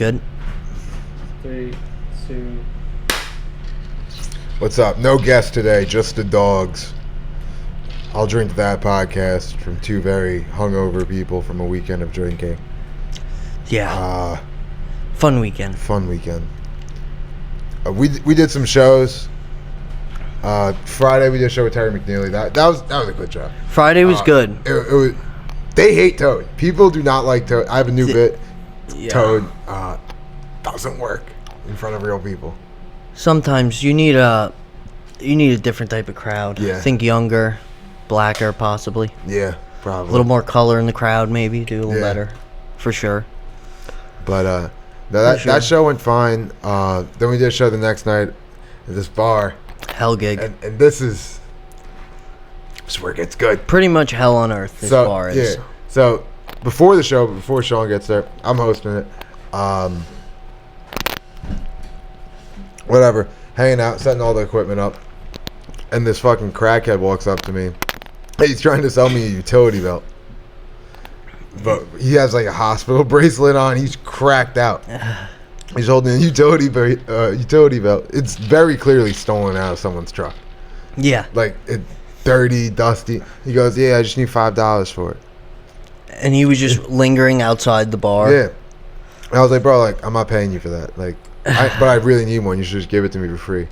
good. 3, 2. What's up? No guest today, just the dogs. I'll drink that podcast from two very hungover people from a weekend of drinking. Yeah. Fun weekend. Fun weekend. We did some shows. Friday we did a show with Terry McNeely. That was a good show. Friday was good. It was. They hate Toad. People do not like Toad. I have a new bit. Yeah. Toad doesn't work in front of real people. Sometimes you need a different type of crowd. Yeah. Think younger, blacker possibly. Yeah, probably. A little more color in the crowd maybe, do a little better. For sure. But no, that show went fine. Then we did a show the next night at this bar. Hell gig. And this is where it gets good. Pretty much hell on earth as far as. Yeah. So before the show, before Sean gets there, I'm hosting it. Whatever. Hanging out, setting all the equipment up. And this fucking crackhead walks up to me. He's trying to sell me a utility belt. But he has like a hospital bracelet on. He's cracked out. He's holding a utility belt. It's very clearly stolen out of someone's truck. Yeah. Like, it's dirty, dusty. He goes, yeah, I just need $5 for it. And he was just lingering outside the bar. Yeah. And I was like, bro, like, I'm not paying you for that. Like, but I really need one. You should just give it to me for free.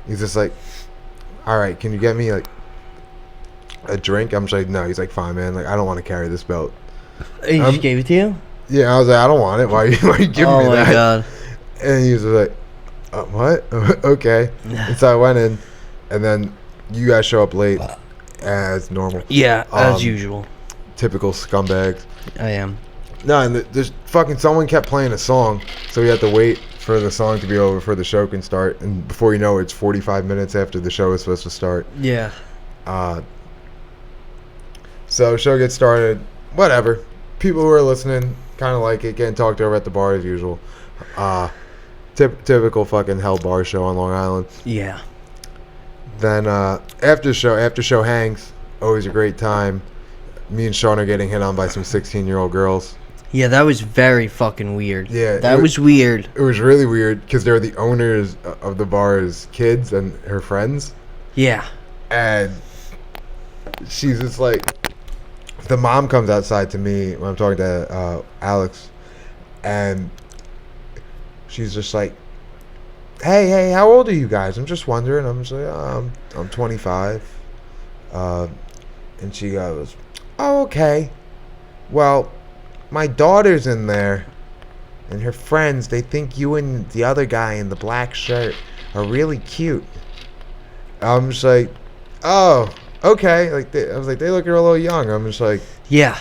He's just like, all right, can you get me, like, a drink? I'm just like, no. He's like, fine, man. Like, I don't want to carry this belt. He just gave it to you? Yeah, I was like, I don't want it. Why are you giving me that? Oh, my God. And he was like, what? Okay. And so I went in, and then you guys show up late, as normal. Yeah, as usual. Typical scumbags. I am. No, and there's fucking someone kept playing a song, so we had to wait for the song to be over before the show can start. And before you know it, it's 45 minutes after the show is supposed to start. Yeah. So show gets started. Whatever. People who are listening kind of like it, getting talked over at the bar as usual. Typical fucking hell bar show on Long Island. Yeah. Then after show hangs, always a great time. Me and Sean are getting hit on by some 16-year-old girls. Yeah, that was very fucking weird. Yeah. That was weird. It was really weird because they're the owners of the bar's kids and her friends. Yeah. And she's just like, the mom comes outside to me when I'm talking to Alex, and she's just like, hey, how old are you guys? I'm just wondering. I'm just like, I'm 25. And she goes, oh, okay. Well, my daughter's in there, and her friends, they think you and the other guy in the black shirt are really cute. I'm just like, oh, okay. Like, I was like, they look a little young. I'm just like, yeah,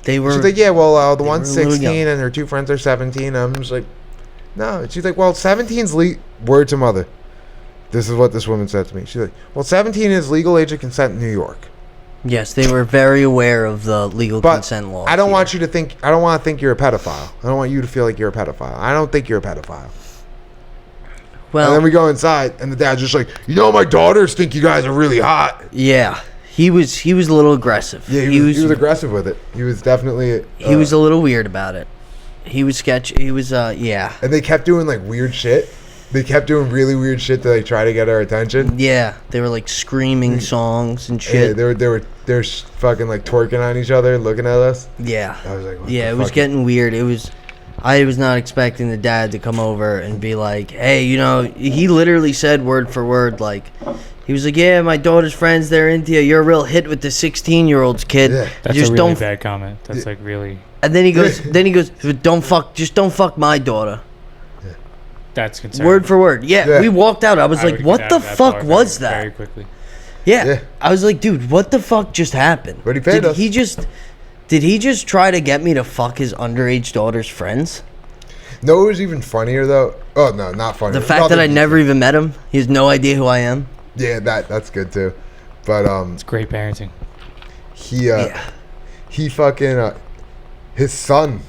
they were. She's like, yeah, well, the one's were a little 16 young. and her two friends are 17. I'm just like, no. She's like, well, 17's word to mother. This is what this woman said to me. She's like, well, 17 is legal age of consent in New York. Yes, they were very aware of the legal consent law. I don't want you to think. I don't want to think you're a pedophile. I don't want you to feel like you're a pedophile. I don't think you're a pedophile. Well, and then we go inside, and the dad's just like, you know, my daughters think you guys are really hot. Yeah, he was a little aggressive. Yeah, he was aggressive with it. He was definitely. He was a little weird about it. He was sketchy. He was yeah. And they kept doing like weird shit. They kept doing really weird shit to like try to get our attention. Yeah, they were like screaming songs and shit. Yeah, they were fucking like twerking on each other, looking at us. Yeah. I was like, what yeah, the it was fuck? getting weird. I was not expecting the dad to come over and be like, hey, you know, he literally said word for word, like, he was like, yeah, my daughter's friends, they're into you. You're a real hit with the 16-year-olds, kid. Yeah. That's just a really don't bad comment. That's like really. And then he goes, don't fuck my daughter. That's concerning. Word for word. Yeah, we walked out. I was like, would what get the out of that fuck bar was very that? quickly. Yeah. I was like, dude, what the fuck just happened? But he paid us. Did he just try to get me to fuck his underage daughter's friends? No, it was even funnier though. Oh no, not funny. The fact that I never even met him, he has no idea who I am. Yeah, that's good too. But It's great parenting. he fucking his son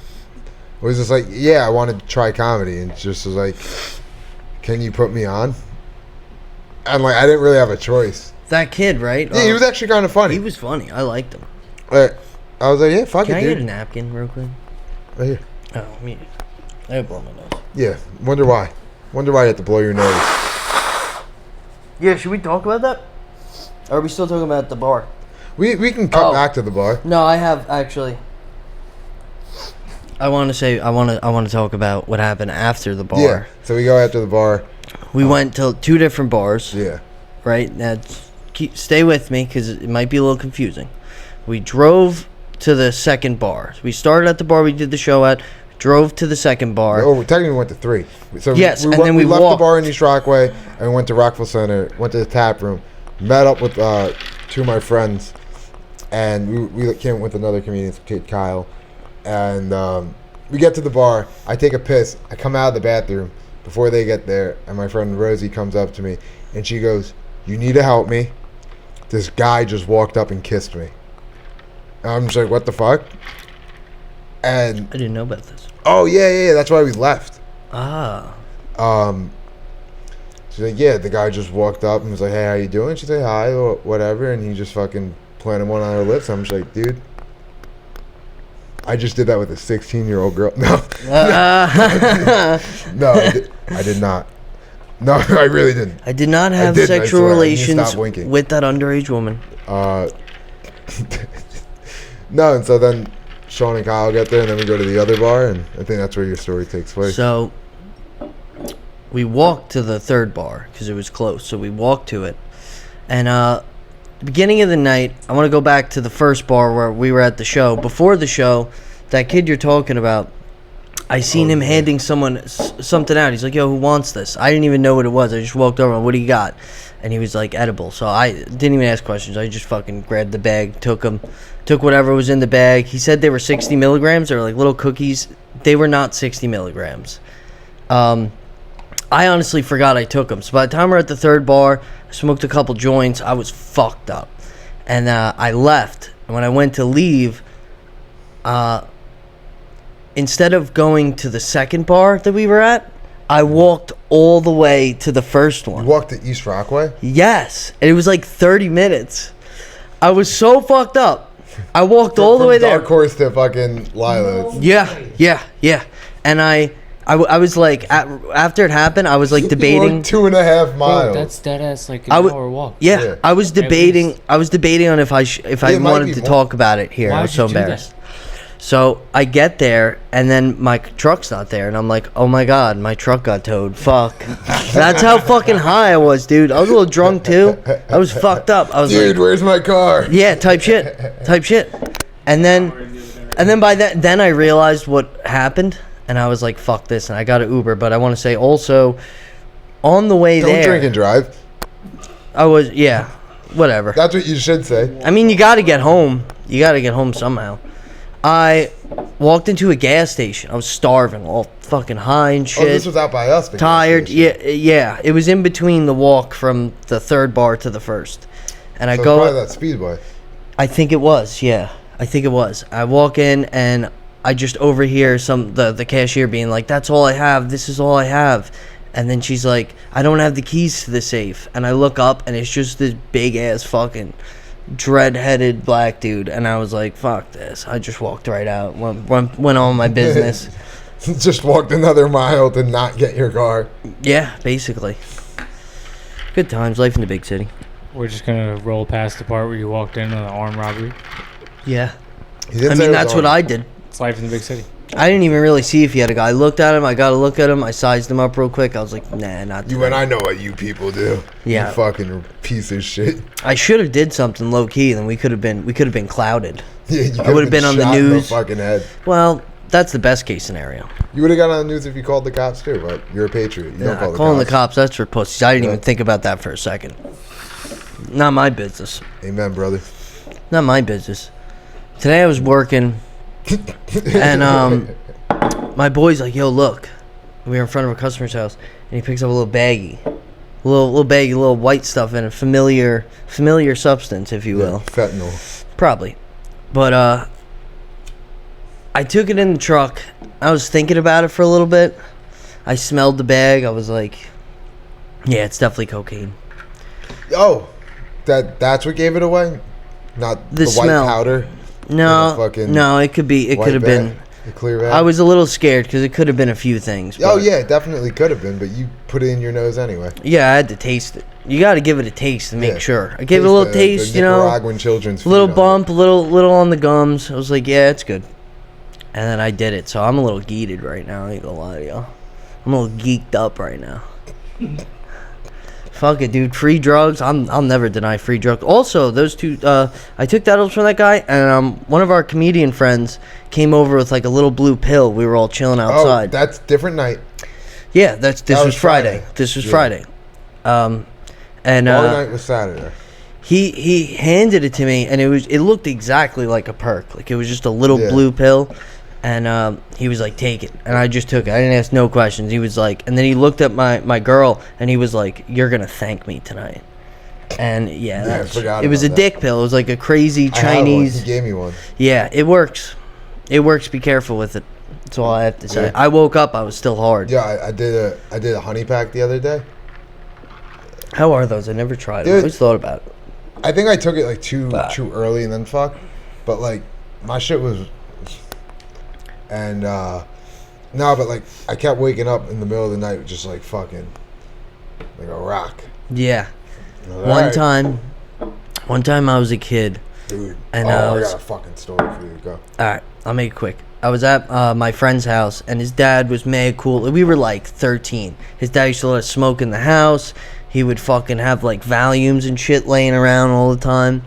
was just like, yeah, I want to try comedy, and just was like, can you put me on? And like, I didn't really have a choice. That kid, right? Yeah, he was actually kind of funny. He was funny. I liked him. I was like, yeah, fuck Can it, I dude. get a napkin real quick? Right here. Oh, me. I blow my nose. Yeah. Wonder why. Wonder why you have to blow your nose. Yeah, should we talk about that? Or are we still talking about the bar? We can come Oh. back to the bar. No, I have actually. I want to talk about what happened after the bar. Yeah. So we go after the bar. We went to 2 different bars. Yeah. Right? Now, stay with me because it might be a little confusing. We drove to the second bar. We started at the bar we did the show at, drove to the second bar. Oh, we technically went to 3. So Yes, and went- then we left walked. the bar in East Rockaway and we went to Rockville Center. Went to the tap room. Met up with 2 of my friends, and we came with another comedian, Kid Kyle, and we get to the bar. I take a piss. I come out of the bathroom before they get there, and my friend Rosie comes up to me, and she goes, "You need to help me. This guy just walked up and kissed me." And I'm just like, "What the fuck?" And I didn't know about this. oh yeah, that's why we left. Ah. She's like, yeah, the guy just walked up and was like, hey, how you doing? She's like, hi, or whatever, and he just fucking planted one on her lips. I'm just like, dude, I just did that with a 16-year-old girl. No, no, I did not. No, I really didn't. I did not have didn't, I sexual swear. I need to relations stop winking. with that underage woman. No, and so then Sean and Kyle get there, and then we go to the other bar, and I think that's where your story takes place. So we walked to the third bar because it was close. So we walked to it, and the beginning of the night, I want to go back to the first bar where we were at the show. Before the show, that kid you're talking about, I seen him handing someone something out. He's like, yo, who wants this? I didn't even know what it was. I just walked over and what do you got? And he was like, edible. So I didn't even ask questions. I just fucking grabbed the bag, took whatever was in the bag. He said they were 60 milligrams. They were like little cookies. They were not 60 milligrams. I honestly forgot I took them. So by the time we're at the third bar, I smoked a couple joints. I was fucked up. And I left. And when I went to leave, instead of going to the second bar that we were at, I walked all the way to the first one. You walked to East Rockaway? Yes. And it was like 30 minutes. I was so fucked up. I walked all the way there. Dark Horse to fucking Lila's. Yeah. And I was like, after it happened, I was like You debating. walked 2.5 miles. Bro, that's dead ass like an I would- hour walk. Yeah, I was debating. I was debating on if I it might wanted be to more. talk about it here. Why I would was so you do that? embarrassed. So I get there, and then my truck's not there, and I'm like, oh my god, my truck got towed. Fuck. That's how fucking high I was, dude. I was a little drunk too. I was fucked up. I was Dude, like, where's my car? yeah, type shit. And then by then I realized what happened, and I was like, fuck this, and I got an Uber. But I want to say also, on the way Don't there, drink and drive. I was whatever. That's what you should say. I mean, you got to get home. You got to get home somehow. I walked into a gas station. I was starving, all fucking high and Oh, shit. this was out by us. the gas Tired. station. Yeah. It was in between the walk from the third bar to the first. And I So go. probably that Speedway. I think it was. Yeah, I think it was. I walk in and I just overhear the cashier being like, "That's all I have. This is all I have." And then she's like, "I don't have the keys to the safe." And I look up and it's just this big ass fucking dread-headed black dude, and I was like, fuck this. I just walked right out, went on my business. Just walked another mile to not get your car. Yeah, basically. Good times, life in the big city. We're just gonna roll past the part where you walked in on the armed robbery. Yeah. He didn't I say mean, it was that's what on. I did. It's life in the big city. I didn't even really see if he had a guy. I looked at him, I got to look at him, I sized him up real quick. I was like, nah, not You today. and I know what you people do. Yeah. You fucking piece of shit. I should have did something low key, then we could have been clouded. Yeah, you I would've been on the shot in news. fucking head. Well, that's the best case scenario. You would have got on the news if you called the cops too, but you're a patriot. You don't call the Calling the cops. cops, that's for pussies. I didn't Yeah. even think about that for a second. Not my business. Amen, brother. Not my business. Today I was working, and my boy's like, "Yo, look." We were in front of a customer's house, and he picks up a little baggie, little baggie, little white stuff in a familiar substance, if you will. Fentanyl. Probably, but I took it in the truck. I was thinking about it for a little bit. I smelled the bag. I was like, "Yeah, it's definitely cocaine." Oh, that's what gave it away? Not The the white smell. powder? No, fucking no, it could be. It white could have been. bag? A clear bag? I was a little scared because it could have been a few things. Oh, but- yeah, it definitely could have been, but you put it in your nose anyway. Yeah, I had to taste it. You got to give it a taste to make Yeah. sure. I gave it a little taste, the you know, Nicaraguan children's a little food on it. bump, little on the gums. I was like, yeah, it's good. And then I did it, so I'm a little geeted right now. I ain't gonna lie to y'all. I'm a little geeked up right now. Fuck it, dude. Free drugs. I'll never deny free drugs. Also, those two. I took that from that guy, and one of our comedian friends came over with like a little blue pill. We were all chilling Oh, outside. that's different night. Yeah, this That was was Friday. Friday. This was Yeah. Friday. And Our night was Saturday. he handed it to me, and it looked exactly like a perk. Like it was just a little Yeah. blue pill, and he was like, "Take it," and I just took it. I didn't ask no questions. He was like, and then he looked at my girl, and he was like, "You're gonna thank me tonight." And I that's, forgot it was a about that. dick pill. It was like a crazy I had one. Chinese. He gave me one. Yeah, it works. It works. Be careful with it. That's all I have to say. Yeah. I woke up. I was still hard. Yeah, I did a honey pack the other day. How are those? I never tried. I Dude. always thought about it. I think I took it like too early and then fuck. But like my shit was and no, but like I kept waking up in the middle of the night just like fucking like a rock. Yeah. I was like, One time I was a kid. dude. And, I I was- got a fucking story for you. Go. All right, I'll make it quick. I was at my friend's house, and his dad was mad cool. We were like 13. His dad used to let us smoke in the house. He would fucking have like Valiums and shit laying around all the time.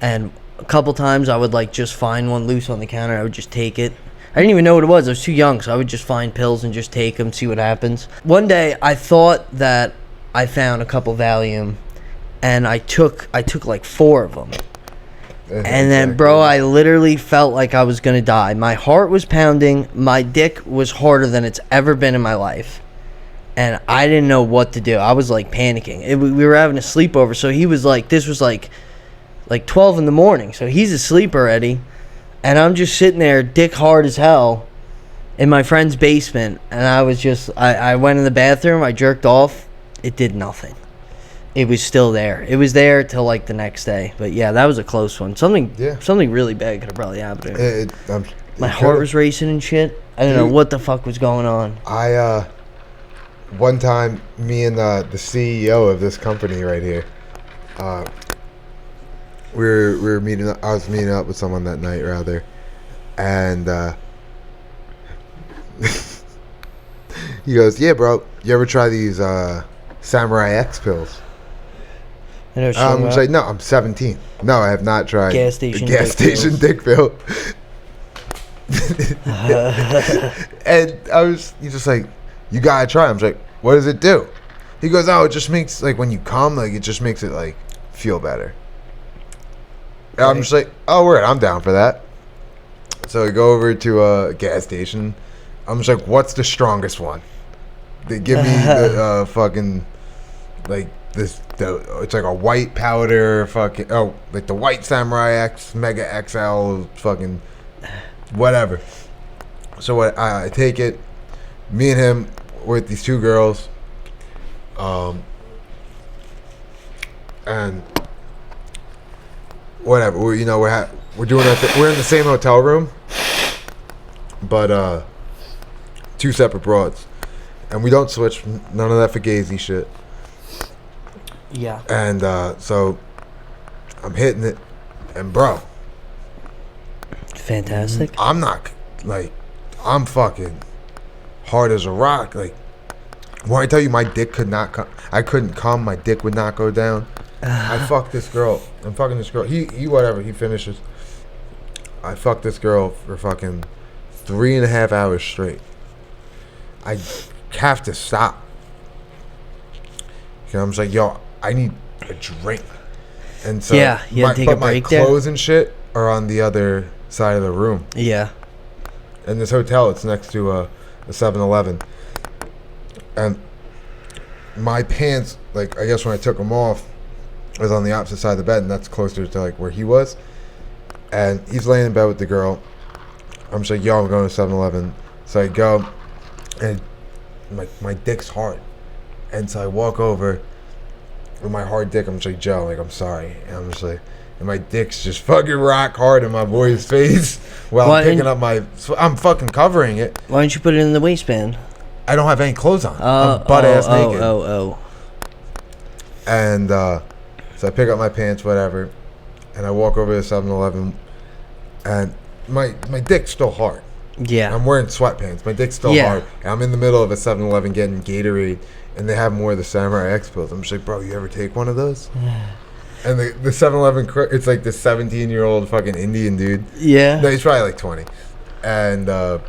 And a couple times I would like just find one loose on the counter. I would just take it. I didn't even know what it was. I was too young, so I would just find pills and just take them, see what happens. One day I thought that I found a couple Valium, and I took like 4 of them. And then, bro, I literally felt like I was gonna die. My heart was pounding. My dick was harder than it's ever been in my life, and I didn't know what to do. I was like panicking. We were having a sleepover, so he was like, this was like 12 in the morning, so he's asleep already, and I'm just sitting there, dick hard as hell, in my friend's basement, and I was just, I went in the bathroom, I jerked off, it did nothing. It was still there. It was there till like the next day. But yeah, that was a close one. Something really bad could have probably happened to me. My heart was racing and shit. I don't know what the fuck was going on. One time, me and the CEO of this company right here, we were meeting up. I was meeting up with someone that night, rather, and he goes, "Yeah, bro, you ever try these Samurai X pills?" I know what you're I talking was about. like, "No, I'm 17. No, I have not tried Gas station the gas dick station pills." dick pill." And he's just like, "You gotta try." I'm just like, "What does it do?" He goes, "Oh, it just makes like when you come, like it just makes it like feel better." And I'm just like, "Oh, word, I'm down for that." So we go over to a gas station. I'm just like, "What's the strongest one?" They give me the fucking like this. It's like a white powder, fucking like the white Samurai X Mega XL, fucking whatever. So what? I take it. Me and him with these 2 girls, and whatever. We're doing our we're in the same hotel room, but 2 separate broads, and we don't switch. None of that fugazi shit. Yeah. And so I'm hitting it, and bro, Fantastic. I'm not like I'm fucking hard as a rock. Like when I tell you my dick could not come, I couldn't come. My dick would not go down. I fucked this girl. I'm fucking this girl. He whatever. He finishes. I fucked this girl for fucking 3.5 hours straight. I have to stop. You know, I'm just like, yo, I need a drink. And so Yeah, you had to take a break my there? clothes and shit are on the other side of the room. Yeah. In this hotel, it's next to a 7-Eleven. And my pants, like, I guess when I took them off, was on the opposite side of the bed, and that's closer to, like, where he was. And he's laying in bed with the girl. I'm just like, yo, I'm going to 7-Eleven. So I go, and my dick's hard. And so I walk over with my hard dick. I'm just like, Joe, like, I'm sorry. And I'm just like, and my dick's just fucking rock hard in my boy's face while Why I'm picking didn't- up my. I'm fucking covering it. Why don't you put it in the waistband? I don't have any clothes on. I'm butt ass naked. Oh. And so I pick up my pants, whatever, and I walk over to 7-Eleven, and my dick's still hard. Yeah. I'm wearing sweatpants. My dick's still Yeah. hard. And I'm in the middle of a 7-Eleven getting Gatorade, and they have more of the Samurai X pills. I'm just like, bro, you ever take one of those? And the 7-Eleven, it's like this 17-year-old fucking Indian dude. Yeah. No, he's probably like 20. And I'm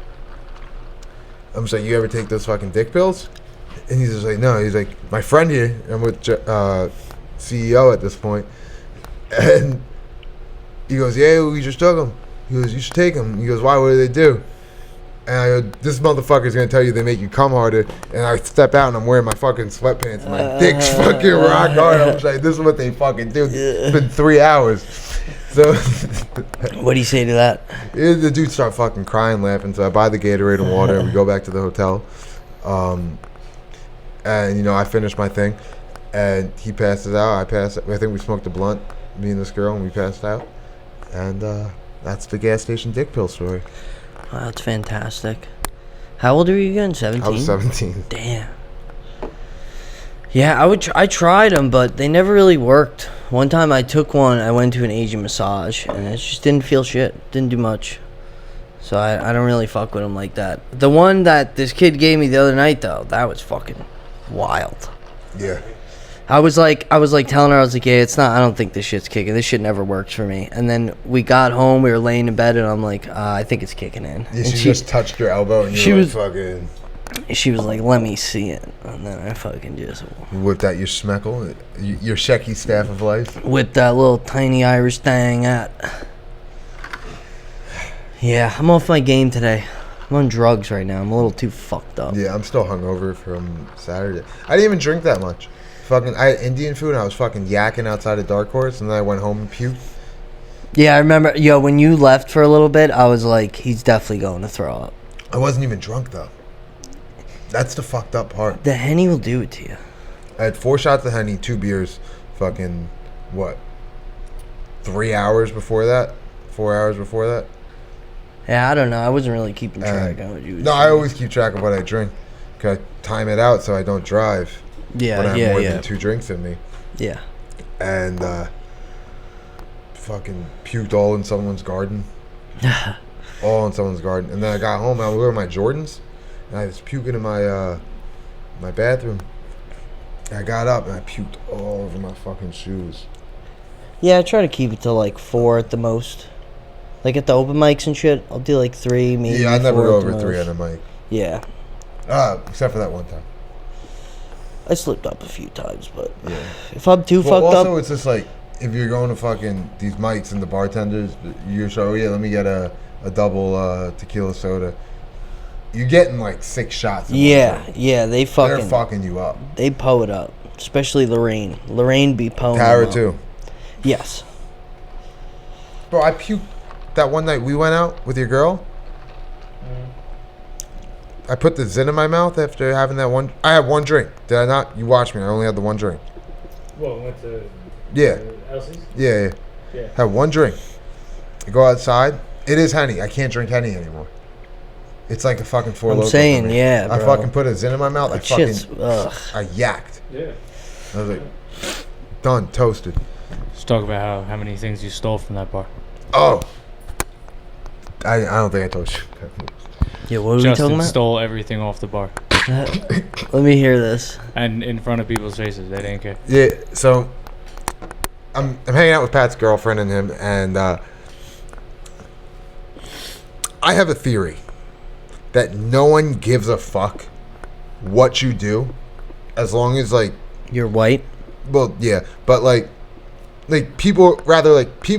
just like, you ever take those fucking dick pills? And he's just like, no. He's like, my friend here, I'm with CEO at this point. And he goes, yeah, we just took them. He goes, you should take them. He goes, why? What do they do? And I go, this motherfucker's going to tell you they make you come harder. And I step out and I'm wearing my fucking sweatpants. And my dick's fucking rock hard. I'm just like, this is what they fucking do. It's been 3 hours. So What do you say to that? the dude start fucking crying, laughing. So I buy the Gatorade and water and we go back to the hotel. And, you know, I finish my thing. And he passes out. I pass. I think we smoked a blunt, me and this girl, and we passed out. And that's the gas station dick pill story. Wow, that's fantastic. How old are you again? 17? I was 17. Damn. Yeah, I tried them, but they never really worked. One time I took one, I went to an Asian massage, and it just didn't feel shit. Didn't do much. So I don't really fuck with them like that. The one that this kid gave me the other night, though, that was fucking wild. Yeah. I was like telling her, I was like, yeah, it's not, I don't think this shit's kicking. This shit never works for me. And then we got home, we were laying in bed, and I'm like, I think it's kicking in. Yeah, And she just touched your elbow and she you were was- like, fucking she was like, let me see it. And then I fucking just whipped out your schmeckle, your Shecky staff of life. whipped that little tiny Irish thing out. Yeah, I'm off my game today. I'm on drugs right now. I'm a little too fucked up. Yeah, I'm still hungover from Saturday. I didn't even drink that much. Fucking, I had Indian food and I was fucking yakking outside of Dark Horse, and then I went home and puked. Yeah, I remember, when you left for a little bit, I was like, he's definitely going to throw up. I wasn't even drunk though. That's the fucked up part. The Henny will do it to you. I had 4 shots of Henny, 2 beers, fucking, what, 3 hours before that? 4 hours before that? Yeah, I don't know. I wasn't really keeping And- track of what you was No, I doing. always keep track of what I drink. Cause I time it out so I don't drive when I Yeah, have more yeah. than 2 drinks in me. Yeah. And fucking puked all in someone's garden. All in someone's garden. And then I got home and I was wearing my Jordans. And I was puking in my my bathroom. And I got up and I puked all over my fucking shoes. Yeah, I try to keep it to like 4 at the most. Like at the open mics and shit, I'll do like 3, maybe. Yeah, I never 4 go at the over 3 most. on a mic. Yeah. Except for that one time. I slipped up a few times, but Yeah. if I'm too Well, fucked also, up. it's just like, if you're going to fucking these mics and the bartenders, you're so, yeah, let me get a double tequila soda. You're getting like 6 shots. in one Yeah, drink. yeah, they They're fucking. fucking you up. They poe it up. Especially Lorraine. Lorraine be poeing. Tara, them up. too. Yes. Bro, I puked that one night we went out with your girl. I put the Zin in my mouth after having that one. I had one drink. Did I not? You watched me. I only had the one drink. Well, we went to Yeah. Elsie's. Yeah. Yeah. Had one drink. I go outside. It is Henny. I can't drink Henny anymore. It's like a fucking Four I'm Loko for saying, me. yeah, I bro. fucking put a Zin in my mouth. That shit's. Ugh. I yacked. Yeah. I was like, done, toasted. Let's talk about how many things you stole from that bar. Oh. I don't think I told you. Yeah, what are we Justin talking about? stole everything off the bar. Let me hear this. And in front of people's faces. They didn't care. Yeah, so I'm hanging out with Pat's girlfriend and him, and I have a theory that no one gives a fuck what you do, as long as like, You're white? well, yeah, but like people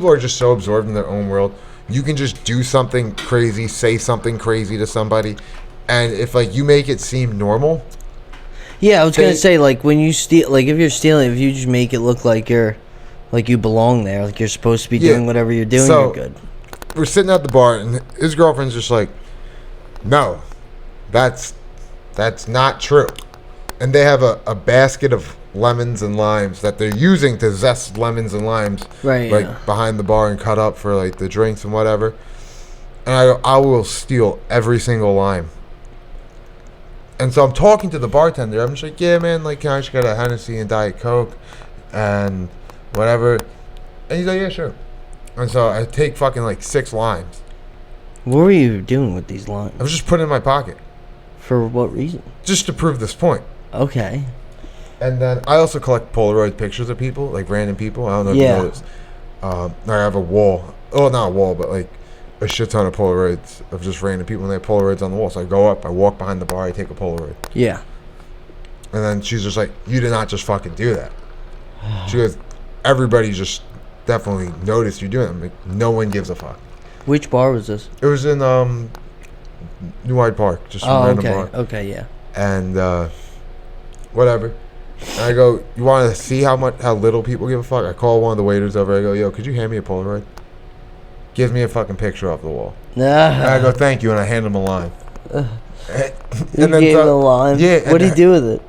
are just so absorbed in their own world. You can just do something crazy, say something crazy to somebody, and if like you make it seem normal, Yeah, I was gonna They- say, like, when you steal, like, if you're stealing, if you just make it look like you're, like, you belong there, like you're supposed to be Yeah. doing whatever you're doing, So- you're good. we're sitting at the bar and his girlfriend's just like, no, that's not true. And they have a basket of lemons and limes that they're using to zest lemons and limes, Right. like Yeah. behind the bar and cut up for like the drinks and whatever. And I will steal every single lime. And so I'm talking to the bartender. I'm just like, yeah, man, like, can I just get a Hennessy and Diet Coke and whatever? And he's like, yeah, sure. And so I take fucking like 6 limes. What were you doing with these lines? I was just putting it in my pocket For what reason? just to prove this point. Okay. And then I also collect Polaroid pictures of people, like random people. I don't know if Yeah. you know this. I have a wall. Oh, not a wall, but like a shit ton of Polaroids of just random people, and they have Polaroids on the wall. So I go up, I walk behind the bar, I take a Polaroid. Yeah. And then she's just like, you did not just fucking do that. She goes, everybody just definitely noticed you doing it. I'm like, no one gives a fuck. Which bar was this? It was in New Hyde Park, just some Oh, random okay. bar. Okay, yeah. And whatever. And I go, you want to see how little people give a fuck? I call one of the waiters over. I go, yo, could you hand me a Polaroid? Gives me a fucking picture off the wall. And I go, thank you, and I hand him a lime. You gave him a lime? Yeah. What'd he do with it?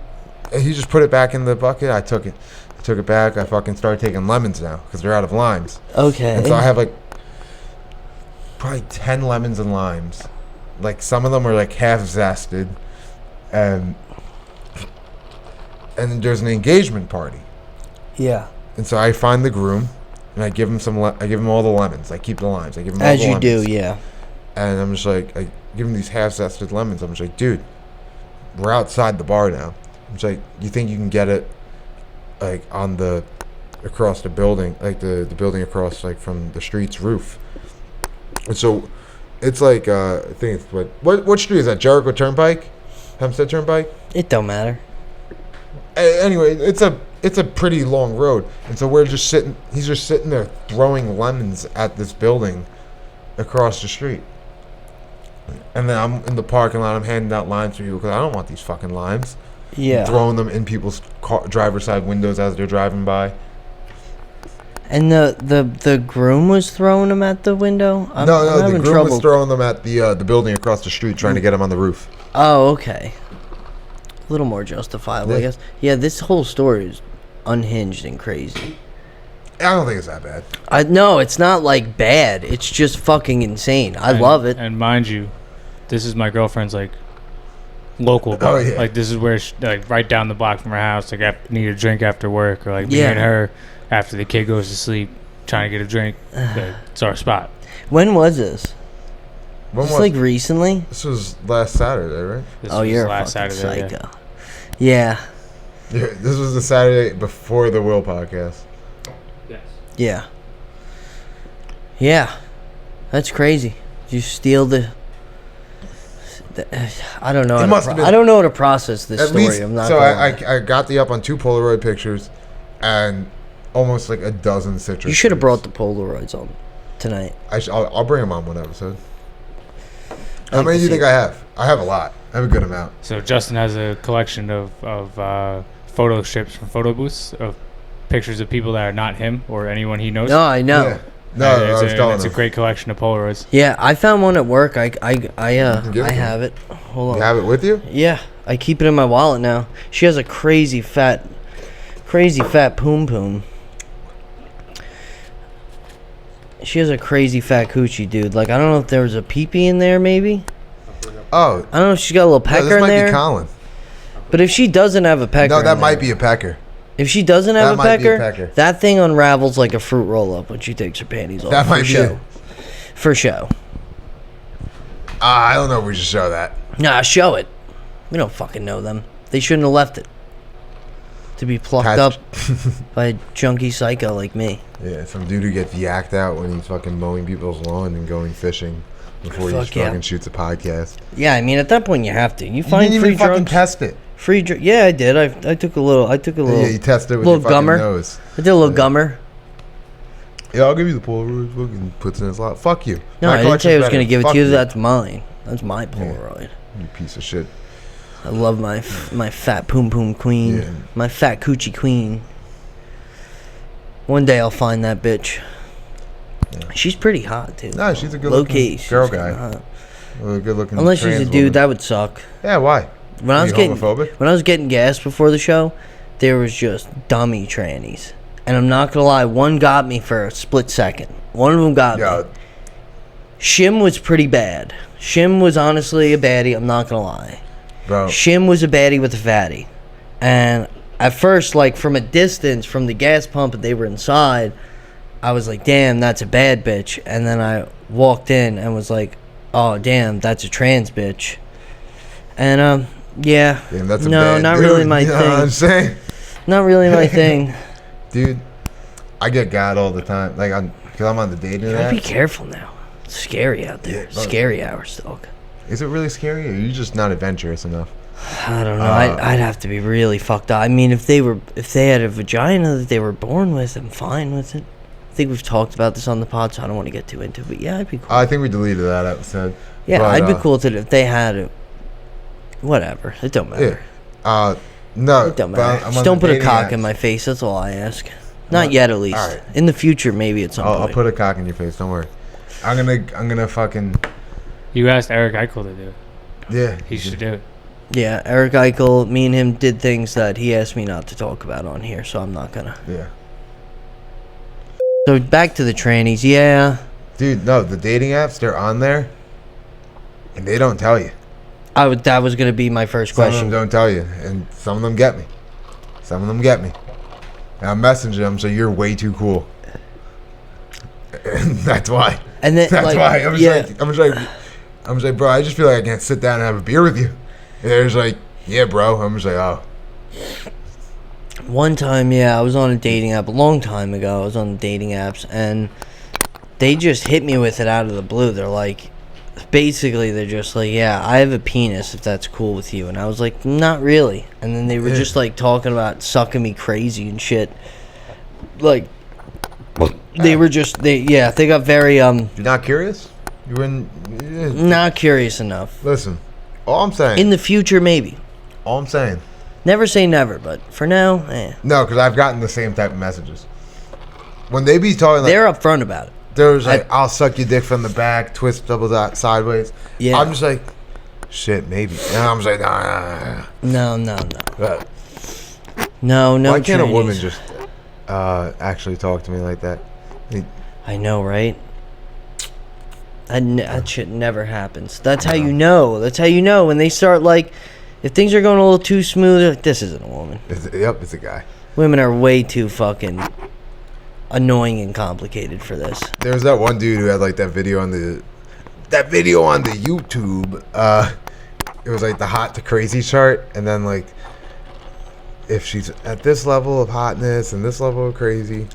He just put it back in the bucket. I took it. I took it back. I fucking started taking lemons now because they're out of limes. Okay. And so I have like probably 10 lemons and limes. Like some of them are like half zested, and then there's an engagement party. Yeah. And so I find the groom, and I give him I give him all the lemons. I keep the limes. I give him all As the you lemons. do, yeah. And I'm just like, I give him these half zested lemons. I'm just like, dude, we're outside the bar now. I'm just like, you think you can get it like on the across the building, like the building across like from the street's roof? And so it's like I think it's what street is that? Jericho Turnpike, Hempstead Turnpike. It don't matter. Anyway, it's a pretty long road, and so we're just sitting. He's just sitting there throwing lemons at this building across the street. And then I'm in the parking lot. I'm handing out limes to people because I don't want these fucking limes. Yeah. Throwing them in people's driver's side windows as they're driving by. And the groom was throwing them at the window? I'm The having groom trouble. was throwing them at the building across the street, trying to get them on the roof. Oh, okay. A little more justifiable, I Yeah. guess. Yeah, this whole story is unhinged and crazy. I don't think it's that bad. No, it's not like bad. It's just fucking insane. I love it. And mind you, this is my girlfriend's like local bar. Oh, yeah. Like this is where she, like right down the block from her house. Like I need a drink after work, or like me Yeah. and her after the kid goes to sleep, trying to get a drink. It's our spot. When was this? When Just was like recently? this? Was last Saturday, right? This Oh, was you're a last fucking Saturday. psycho. Yeah. Yeah, this was the Saturday before the Will podcast. Yes. Yeah. Yeah. That's crazy. You steal the I don't know. It must have been- I don't know how to process this At story. least, I'm not. so gonna lie. I got the up on 2 Polaroid pictures, and almost like a dozen citrus. You should have trees. brought the Polaroids on tonight. I'll bring them on one episode. How like many to do you see think it. I have? I have a lot. I have a good amount. So Justin has a collection of photo strips from photo booths of pictures of people that are not him or anyone he knows. No, I know. Yeah. No, And I was telling it's a him. great collection of Polaroids. Yeah, I found one at work. I give it to have it. Hold on. You have it with you? Yeah, I keep it in my wallet now. She has a crazy fat poom poom. She has a crazy fat coochie, dude. Like I don't know if there was a peepee in there, maybe. Oh, I don't know if she's got a little no, pecker this in might there. be Colin. But if she doesn't have a pecker, No, that in might there- be a pecker. If she doesn't have That a might be a pecker, pecker. that thing unravels like a fruit roll up when she takes her panties off. That might for be show. it. For show. I don't know if we should show that. Nah, show it. We don't fucking know them. They shouldn't have left it. To be plucked Patch- up by a junkie psycho like me. Yeah, some dude who gets yacked out when he's fucking mowing people's lawn and going fishing before he Fuck yeah. fucking shoots a podcast. Yeah, I mean at that point you have to. You You find didn't free even fucking drugs. test it. Free drug. Yeah, I did. I took a little. Yeah, you tested it with little your fucking gummer. nose. I did a little gummer. Yeah, I'll give you the Polaroid. Fucking puts it in his lap. Fuck you. No, My I didn't say I was collection's gonna better. give it Fuck to you. That's mine. That's my Polaroid. You piece of shit. I love my fat poom poom queen. Yeah. My fat coochie queen. One day I'll find that bitch. She's pretty hot too. No, she's a good Low looking key. girl she's kinda guy. hot. A good looking. Unless she's a trans dude, woman. that would suck. Yeah, why? When I Are was you getting homophobic? when I was getting gas before the show, there was just dummy trannies. And I'm not gonna lie, one got me for a split second. One of them got me. Shim was pretty bad. Shim was honestly a baddie, I'm not gonna lie. Bro. Shim was a baddie with a fatty. And at first, like, from a distance, from the gas pump and they were inside, I was like, damn, that's a bad bitch. And then I walked in and was like, oh, damn, that's a trans bitch. And, yeah. Damn, that's a no, bad not dude. really my You know thing. what I'm saying? Not really my thing. Dude, I get God all the time. Like, because I'm on the dating You gotta be apps. careful now. It's scary out there. Yeah, bro. Scary hours, dog. Is it really scary, or are you just not adventurous enough? I don't know. I'd have to be really fucked up. I mean, if they had a vagina that they were born with, I'm fine with it. I think we've talked about this on the pod, so I don't want to get too into it. But yeah, I'd be cool. I think we deleted that episode. Yeah, but, I'd be cool with it if they had it. Whatever. It don't matter. Yeah. No. It don't but matter. I'm Just on don't the put a dating cock apps. in my face. That's all I ask. Not yet, at least. all right. In the future, maybe at some I'll point. put a cock in your face. Don't worry. I'm gonna fucking You asked Eric Eichel to do it. yeah. He should do it. Yeah, Eric Eichel, me and him did things that he asked me not to talk about on here, so I'm not gonna. Yeah. So back to the trannies. Yeah, Dude, no, the dating apps, they're on there, and they don't tell you. that was gonna be my first Some of question. them don't tell you, and some of them get me. Some of them get me. And I'm messaging them, so you're way too cool. And that's why. And then, That's like, why. I'm yeah, just like, bro, I just feel like I can't sit down and have a beer with you. And they're just like, yeah, bro. I'm just like, oh. one time, yeah, I was on a dating app a long time ago. I was on the dating apps, and they just hit me with it out of the blue. They're like, basically, they're just like, yeah, I have a penis if that's cool with you. And I was like, not really. And then they were Yeah. just like talking about sucking me crazy and shit. Like, they were just, they got very, You're not curious? You wouldn't. not curious enough. Listen, all I'm saying. In the future, maybe. all I'm saying. Never say never, but for now, No, because I've gotten the same type of messages. When they be talking like, they're upfront about it. there's like, I'll suck your dick from the back, twist double dot sideways. Yeah. I'm just like, shit, maybe. And I'm just like, nah. No. But No, why can't a trannies. woman just actually talk to me like that? I know, right? That shit never happens. That's how you know. That's how you know when they start, like, if things are going a little too smooth, like, this isn't a woman. Yep, it's a guy. Women are way too fucking annoying and complicated for this. There was that one dude who had like that video on the YouTube. It was like the hot to crazy chart, and then like if she's at this level of hotness and this level of crazy,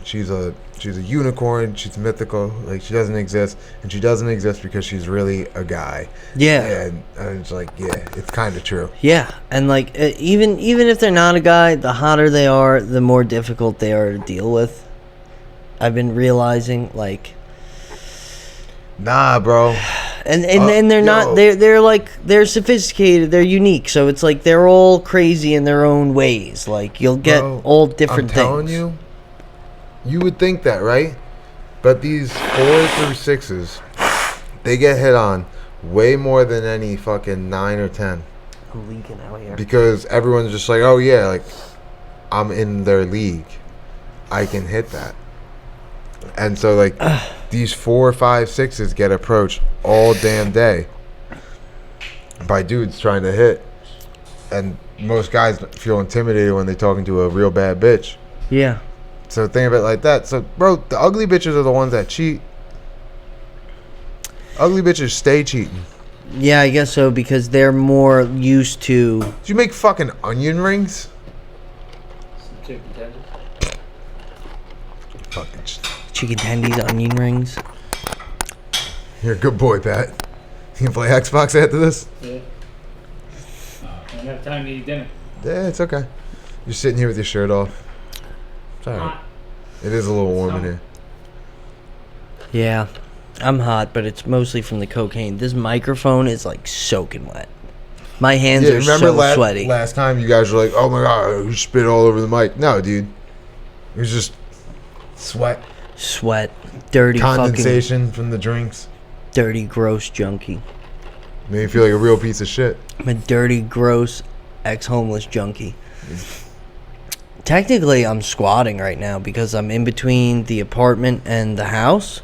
she's a unicorn. She's mythical. Like she doesn't exist, and she doesn't exist because she's really a guy. Yeah. And it's like, yeah, it's kind of true. Yeah, and like even if they're not a guy, the hotter they are, the more difficult they are to deal with. I've been realizing, like, Nah, bro. and they're not, they're like, they're sophisticated, they're unique, so it's like they're all crazy in their own ways. Like you'll get Bro, all different I'm telling things. you would think that, right? But these 4 through 6s, they get hit on way more than any fucking 9 or 10. I'm leaking out here. Because everyone's just like, oh yeah, like I'm in their league, I can hit that. And so like these 4, 5, 6s get approached all damn day by dudes trying to hit, and most guys feel intimidated when they're talking to a real bad bitch. Yeah. So think of it like that. So bro, the ugly bitches are the ones that cheat. Ugly bitches stay cheating. Yeah, I guess so, because they're more used to. Do you make fucking onion rings? Fucking Chicken tendies, onion rings. you're a good boy, Pat. You can play Xbox after this? Yeah. I don't have time to eat dinner. Yeah, it's okay. You're sitting here with your shirt off. It's alright. It is a little warm in here. Yeah, I'm hot, but it's mostly from the cocaine. This microphone is like soaking wet. My hands are remember so sweaty. last time you guys were like, oh my god, you spit all over the mic. No, dude. It was just sweat. Sweat, dirty, Condensation from the drinks. dirty, gross junkie. Made me feel like a real piece of shit. I'm a dirty, gross, ex-homeless junkie. technically I'm squatting right now because I'm in between the apartment and the house.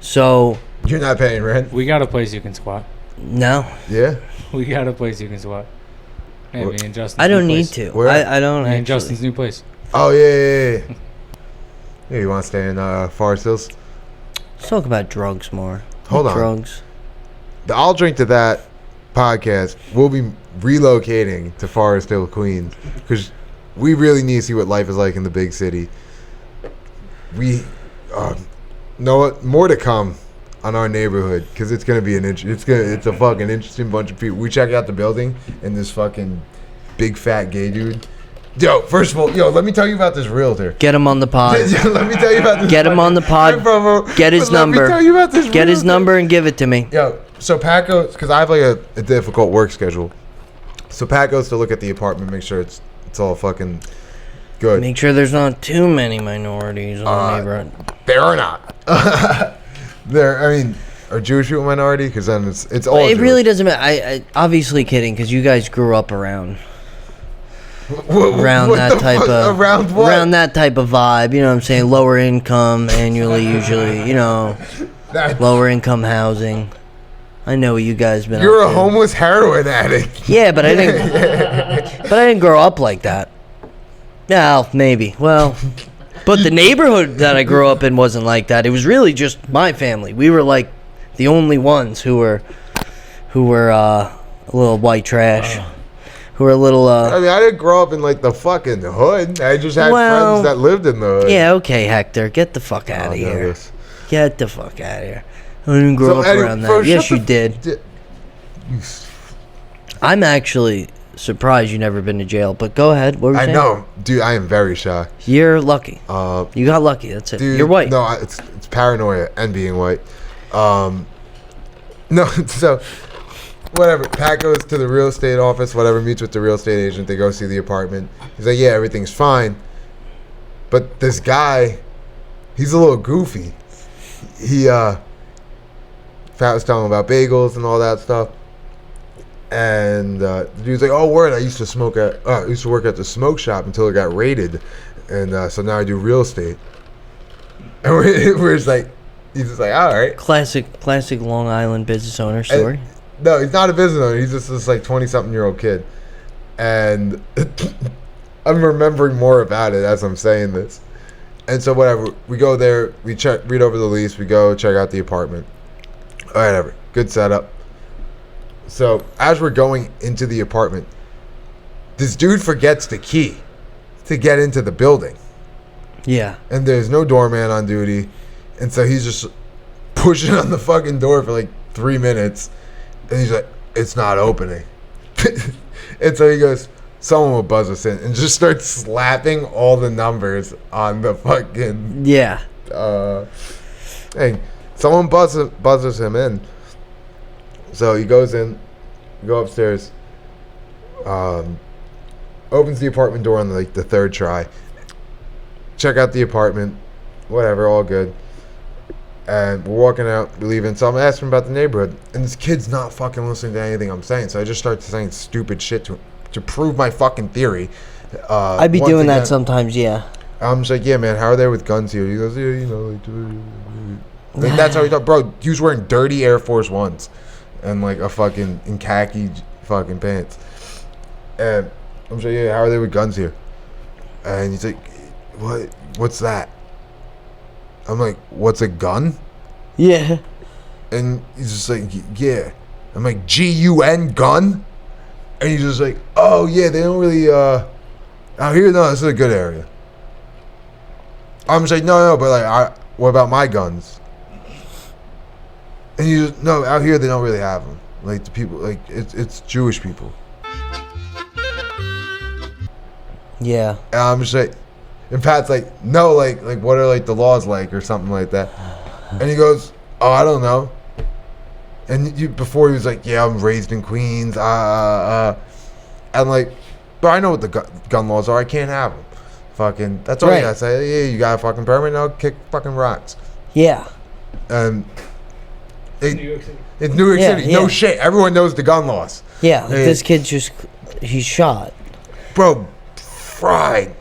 So You're not paying rent? We got a place you can squat. no, Yeah? We got a place you can squat. Yeah, me and Justin. I don't need to. Where? I don't Me and actually. Justin's new place. Oh, yeah. Yeah, you want to stay in Forest Hills? Let's talk about drugs more. Hold on. Drugs. The I'll Drink to That podcast will be relocating to Forest Hill, Queens, because we really need to see what life is like in the big city. We know what, more to come on our neighborhood, because it's gonna be it's a fucking interesting bunch of people. We check out the building and this fucking big fat gay dude. Yo, first of all, let me tell you about this realtor. Get him on the pod. Let me tell you about this. Get him on the pod. Hey, bro, Get his let number. me tell you about this Get his realtor. number and give it to me. Yo, so Pat goes, because I have like a difficult work schedule. So Pat goes to look at the apartment, make sure it's all fucking good. Make sure there's not too many minorities in the neighborhood. There are not. Are Jewish people a minority? Because then it's all. It Jewish. really doesn't matter. I obviously kidding because you guys grew up around What that the type fuck? of around what? around that type of vibe. You know what I'm saying? Lower income annually, usually. Lower income housing. I know what you guys been. You're up a to. homeless heroin addict. Yeah, but I didn't. But I didn't grow up like that. Well, maybe. Well, but the neighborhood that I grew up in wasn't like that. It was really just my family. We were like the only ones who were a little white trash. Who were a little. I didn't grow up in like the fucking hood. I just had Well, friends that lived in the hood. Yeah, okay, Hector, get the fuck out of I know here. this. Get the fuck out of here. I didn't grow up anyway, around bro, that. Yes, shut you the did. I'm actually surprised you never been to jail. But go ahead. What were you I saying? know, dude. I am very shocked. You're lucky. Uh, You got lucky. That's it. Dude, You're white. No, it's paranoia and being white. No, so whatever. Pat goes to the real estate office. Whatever, meets with the real estate agent. They go see the apartment. He's like, "Yeah, everything's fine." But this guy, he's a little goofy. Pat was telling him about bagels and all that stuff. And the dude's like, "Oh, word! I used to work at the smoke shop until it got raided, and so now I do real estate." And we're just like, he's just like, "All right." Classic Long Island business owner story. No, he's not a business owner. He's just this like 20-something-year-old kid, and I'm remembering more about it as I'm saying this. And so whatever, we go there, we read over the lease, we go check out the apartment. Whatever, good setup. So as we're going into the apartment, this dude forgets the key to get into the building, Yeah. and there's no doorman on duty, and so he's just pushing on the fucking door for like 3 minutes, and he's like, "It's not opening." And so he goes, "Someone will buzz us in," and just starts slapping all the numbers on the fucking Yeah. thing. Someone buzzes him in. So he goes in, go upstairs, opens the apartment door on like the third try. Check out the apartment, whatever, all good. And we're walking out, we're leaving. So I'm asking about the neighborhood, and this kid's not fucking listening to anything I'm saying. So I just start saying stupid shit to him to prove my fucking theory. I'd be once doing that again. sometimes, yeah. I'm just like, "Yeah, man, how are they with guns here?" He goes, "Yeah, like that's how he thought, bro." He was wearing dirty Air Force Ones and like a fucking in khaki fucking pants. And I'm just like, "Yeah, how are they with guns here?" And he's like, "What? What's that?" I'm like, "What's a gun?" Yeah. And he's just like, "Yeah." I'm like, "GUN gun?" And he's just like, "Oh yeah, they don't really out here. No, this is a good area." I'm just like, no, but like, what about my guns? And he's just, "No, out here they don't really have them. Like the people, like it's Jewish people." Yeah. And I'm just like, and Pat's like, "No, like what are like the laws like or something like that?" And he goes, "Oh, I don't know." And before he was like, "Yeah, I'm raised in Queens, and like, but I know what the gun laws are. I can't have them. Fucking, that's all Right. you gotta say. Yeah, you got a fucking permit? No, kick fucking rocks." Yeah. It's New York City. It's New York Yeah, City. yeah. No shit. Everyone knows the gun laws. Yeah. Like Hey. this kid's he's shot. Bro, fried.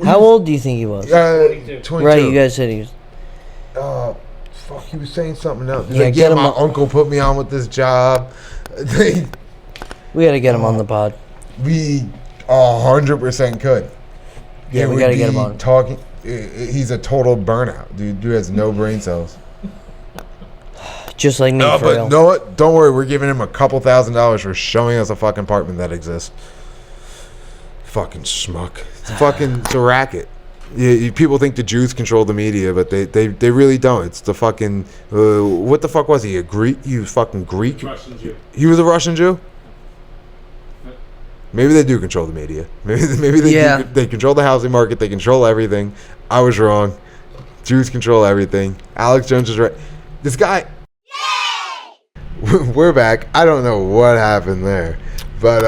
How old do you think he was? 22. Right, you guys said he was. Fuck, he was saying something else. He's Yeah, like, get yeah, him my on- uncle put me on with this job. We gotta get him on the pod. We 100% could. Yeah, It we would gotta get be him on. Talking, he's a total burnout. Dude has no brain cells. Just like me, No, for but real. know what? Don't worry. We're giving him a couple $1,000s for showing us a fucking apartment that exists. Fucking schmuck. It's a racket. People think the Jews control the media, but they really don't. It's the fucking what the fuck was he? A Greek? He was fucking Greek. Russian Jew. He was a Russian Jew. Maybe they do control the media. Maybe they Yeah. they control the housing market. They control everything. I was wrong. Jews control everything. Alex Jones is right. This guy. We're back. I don't know what happened there, but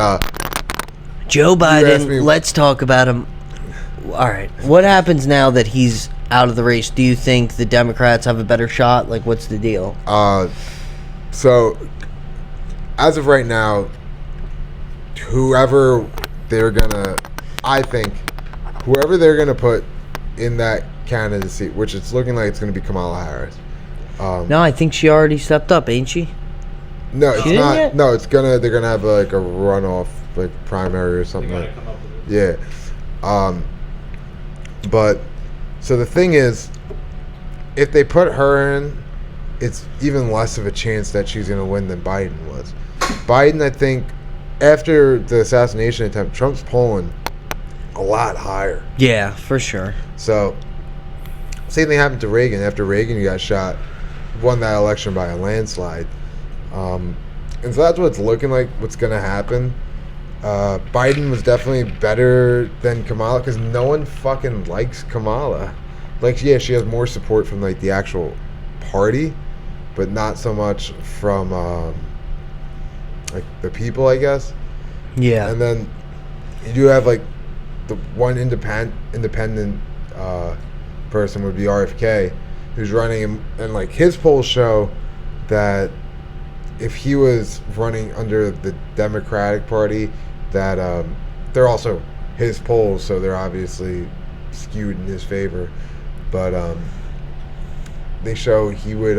Joe asked me- Biden, let's talk about him. All right. What happens now that he's out of the race? Do you think the Democrats have a better shot? Like, what's the deal? so as of right now, whoever they're gonna put in that candidacy, which it's looking like it's gonna be Kamala Harris. No, I think she already stepped up, ain't she? No, it's didn't not. yet? No, they're gonna have like a runoff, like primary or something like. Yeah. But so the thing is, if they put her in, it's even less of a chance that she's gonna win than Biden was. Biden, I think, after the assassination attempt, Trump's polling a lot higher. Yeah, for sure. So, same thing happened to Reagan. After Reagan got shot, won that election by a landslide. And so that's what it's looking like, what's going to happen. Biden was definitely better than Kamala because no one fucking likes Kamala. Like, yeah, she has more support from, like, the actual party, but not so much from, like, the people, I guess. Yeah. And then you do have like the one independent person would be RFK, who's running, and like his polls show that if he was running under the Democratic Party, that they're also his polls, so they're obviously skewed in his favor. But they show he would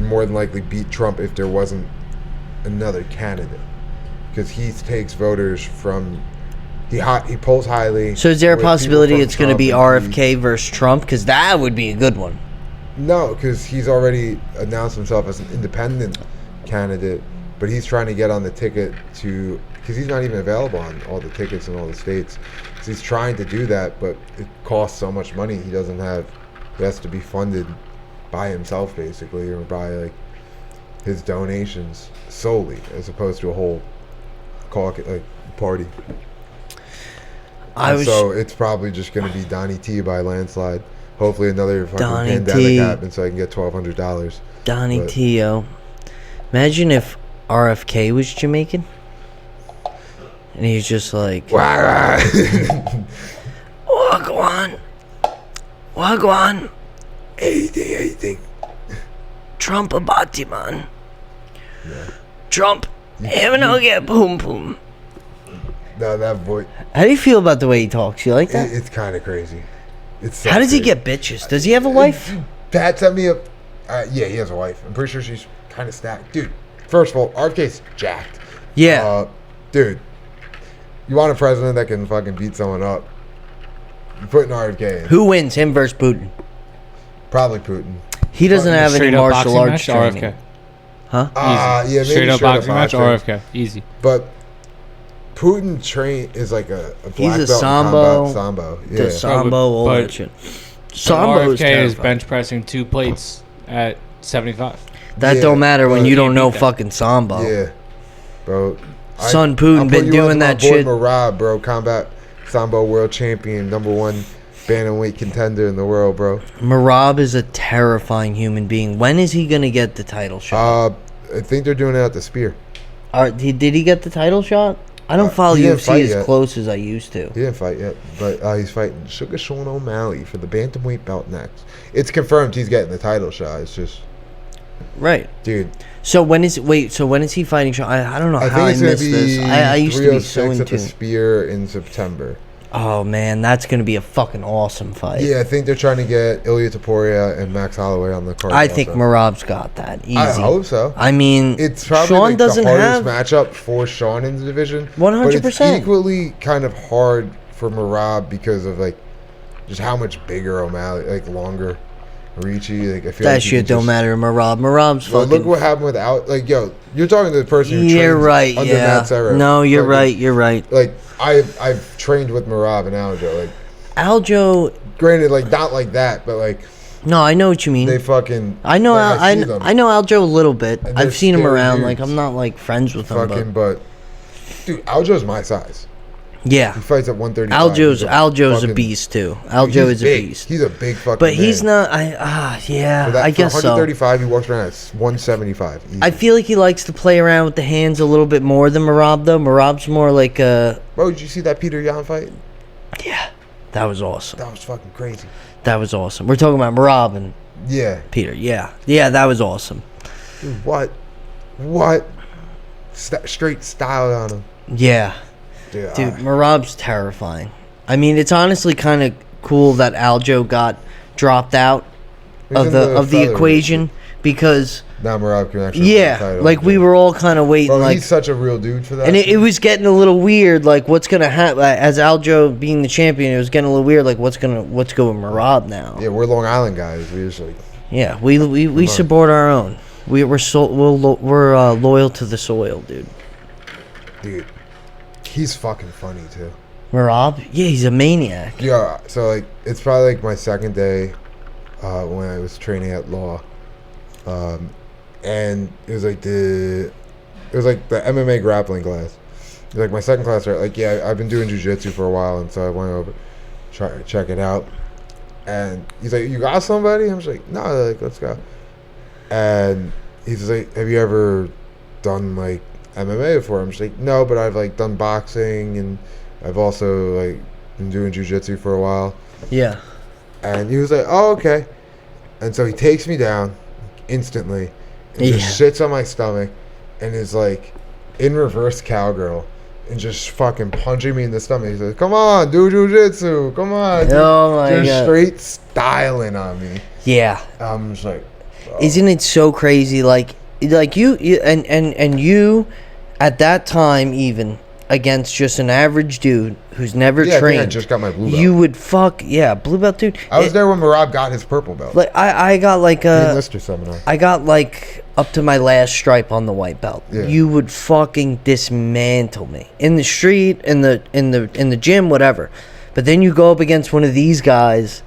more than likely beat Trump if there wasn't another candidate, because he takes voters from he polls highly. So is there a with people possibility from it's going to Trump be and RFK versus Trump? Because that would be a good one. No, because he's already announced himself as an independent candidate, but he's trying to get on the ticket to, because he's not even available on all the tickets in all the states. So he's trying to do that, but it costs so much money. He has to be funded by himself basically, or by like his donations solely, as opposed to a whole caucus, like party. So it's probably just going to be Donnie T by landslide. Hopefully another fucking Donnie pandemic T. happens so I can get $1,200. Donnie But- T, yo. Imagine if RFK was Jamaican. And he's just like, Wagwan. Wagwan. Anything. Trump a body, man. Trump. Him no get boom boom. No, that voice, How do you feel about the way he talks? You like that? it's kind of crazy. It's so How does he crazy. get bitches? Does he have a wife? Pat sent me a. Yeah, he has a wife. I'm pretty sure she's kind of stacked. Dude, first of all, RFK's jacked. Yeah. Dude, you want a president that can fucking beat someone up? You put an RFK in. Who wins, him versus Putin? Probably Putin. He doesn't have any Straight up martial boxing arts match, training. RFK. Huh? Yeah, maybe Straight up boxing match, boxing. RFK. Easy. But Putin is like a black He's a belt in sambo. combat sambo. Yeah. The sambo, all but- that shit. Sambo is RFK is terrifying. bench pressing 2 plates at 75. That Yeah, don't matter when but- you don't know beat that. fucking sambo. Yeah, bro. Son Putin I'll been put you doing on that my boy shit. Marab, bro, combat sambo world champion, #1 bantamweight contender in the world, bro. Marab is a terrifying human being. When is he gonna get the title shot? I think they're doing it at the Spear. Did he get the title shot? I don't follow he didn't UFC fight as yet. close as I used to. He didn't fight yet, but he's fighting Sugar Sean O'Malley for the bantamweight belt next. It's confirmed he's getting the title shot. It's just Right. dude. So when is he fighting Sean? I don't know I how I think it's missed gonna this. be I used to be so 306 in at the tune. Spear in September. Oh man, that's gonna be a fucking awesome fight. Yeah, I think they're trying to get Ilya Taporia and Max Holloway on the card. I think also. Marab's got that easy. I hope so. I mean, It's probably Sean like doesn't the hardest have. matchup for Sean in the division. 100%. But it's equally kind of hard for Marab because of like just how much bigger O'Malley, like longer, reachy. Like I feel That like he shit could don't just- matter. Marab's Well, fucking. look what happened without. Like, yo, you're talking to the person who You're trains right. under Yeah. Matt Serra. No, you're Like, right. You're right. Like I've trained with Marab and Aljo. Like, Aljo. granted, like not like that, but like No, I know what you mean. they fucking. I know. like, I see them know Aljo a little bit. And they're I've seen him scary around. dudes. Like I'm not like friends with him, fucking, but but dude, Aljo's my size. yeah. He fights at 135. Aljo's a fucking- beast too. Dude, Aljo he's is a big. beast. He's a big fucking. But he's man. not. Yeah. For that, I guess for so. 135, he walks around at 175. Easy. I feel like he likes to play around with the hands a little bit more than Marab though. Marab's more like a. Bro, did you see that Peter Yan fight? Yeah. That was awesome. That was fucking crazy. That was awesome. We're talking about Marab and Yeah. Peter. Yeah. Yeah. That was awesome. Dude, what? Straight style on him. Yeah. Dude, Dude, Marab's terrifying. I mean, it's honestly kind of cool that Aljo got dropped out he's of in the featherweight. equation because Now Marab can actually win the yeah, title. like we were all kind of waiting, Bro, like, he's such a real dude for that. and it was getting a little weird. Like, what's gonna happen as Aljo being the champion? It was getting a little weird. Like, what's going Marab now? Yeah, we're Long Island guys. We just like, Yeah, we on. support our own. We're loyal to the soil, dude. dude, he's fucking funny too. Marab, yeah, he's a maniac. Yeah, so like it's probably like my second day when I was training at law, and it was like the MMA grappling class. It was like my second class, right? Like, yeah, I've been doing jiu-jitsu for a while, and so I went over try to check it out. And he's like, "You got somebody?" I'm just like, "No, like let's go." And he's like, "Have you ever done like MMA before?" I'm just like, "No, but I've like done boxing, and I've also like been doing jiu-jitsu for a while." Yeah. And he was like, "Oh, okay." And so he takes me down instantly and Yeah. just sits on my stomach and is like in reverse cowgirl and just fucking punching me in the stomach. He's like, "Come on, do jiu-jitsu. Come on." Dude. Oh my Just god. straight styling on me. Yeah. I'm just like, oh. Isn't it so crazy? Like you and you at that time even against just an average dude who's never yeah, I think I trained. just got my blue belt. You would fuck yeah, blue belt dude. I was there when Marab got his purple belt. Like I got like in Lister seminar. I got like up to my last stripe on the white belt. Yeah. You would fucking dismantle me in the street, in the gym, whatever. But then you go up against one of these guys,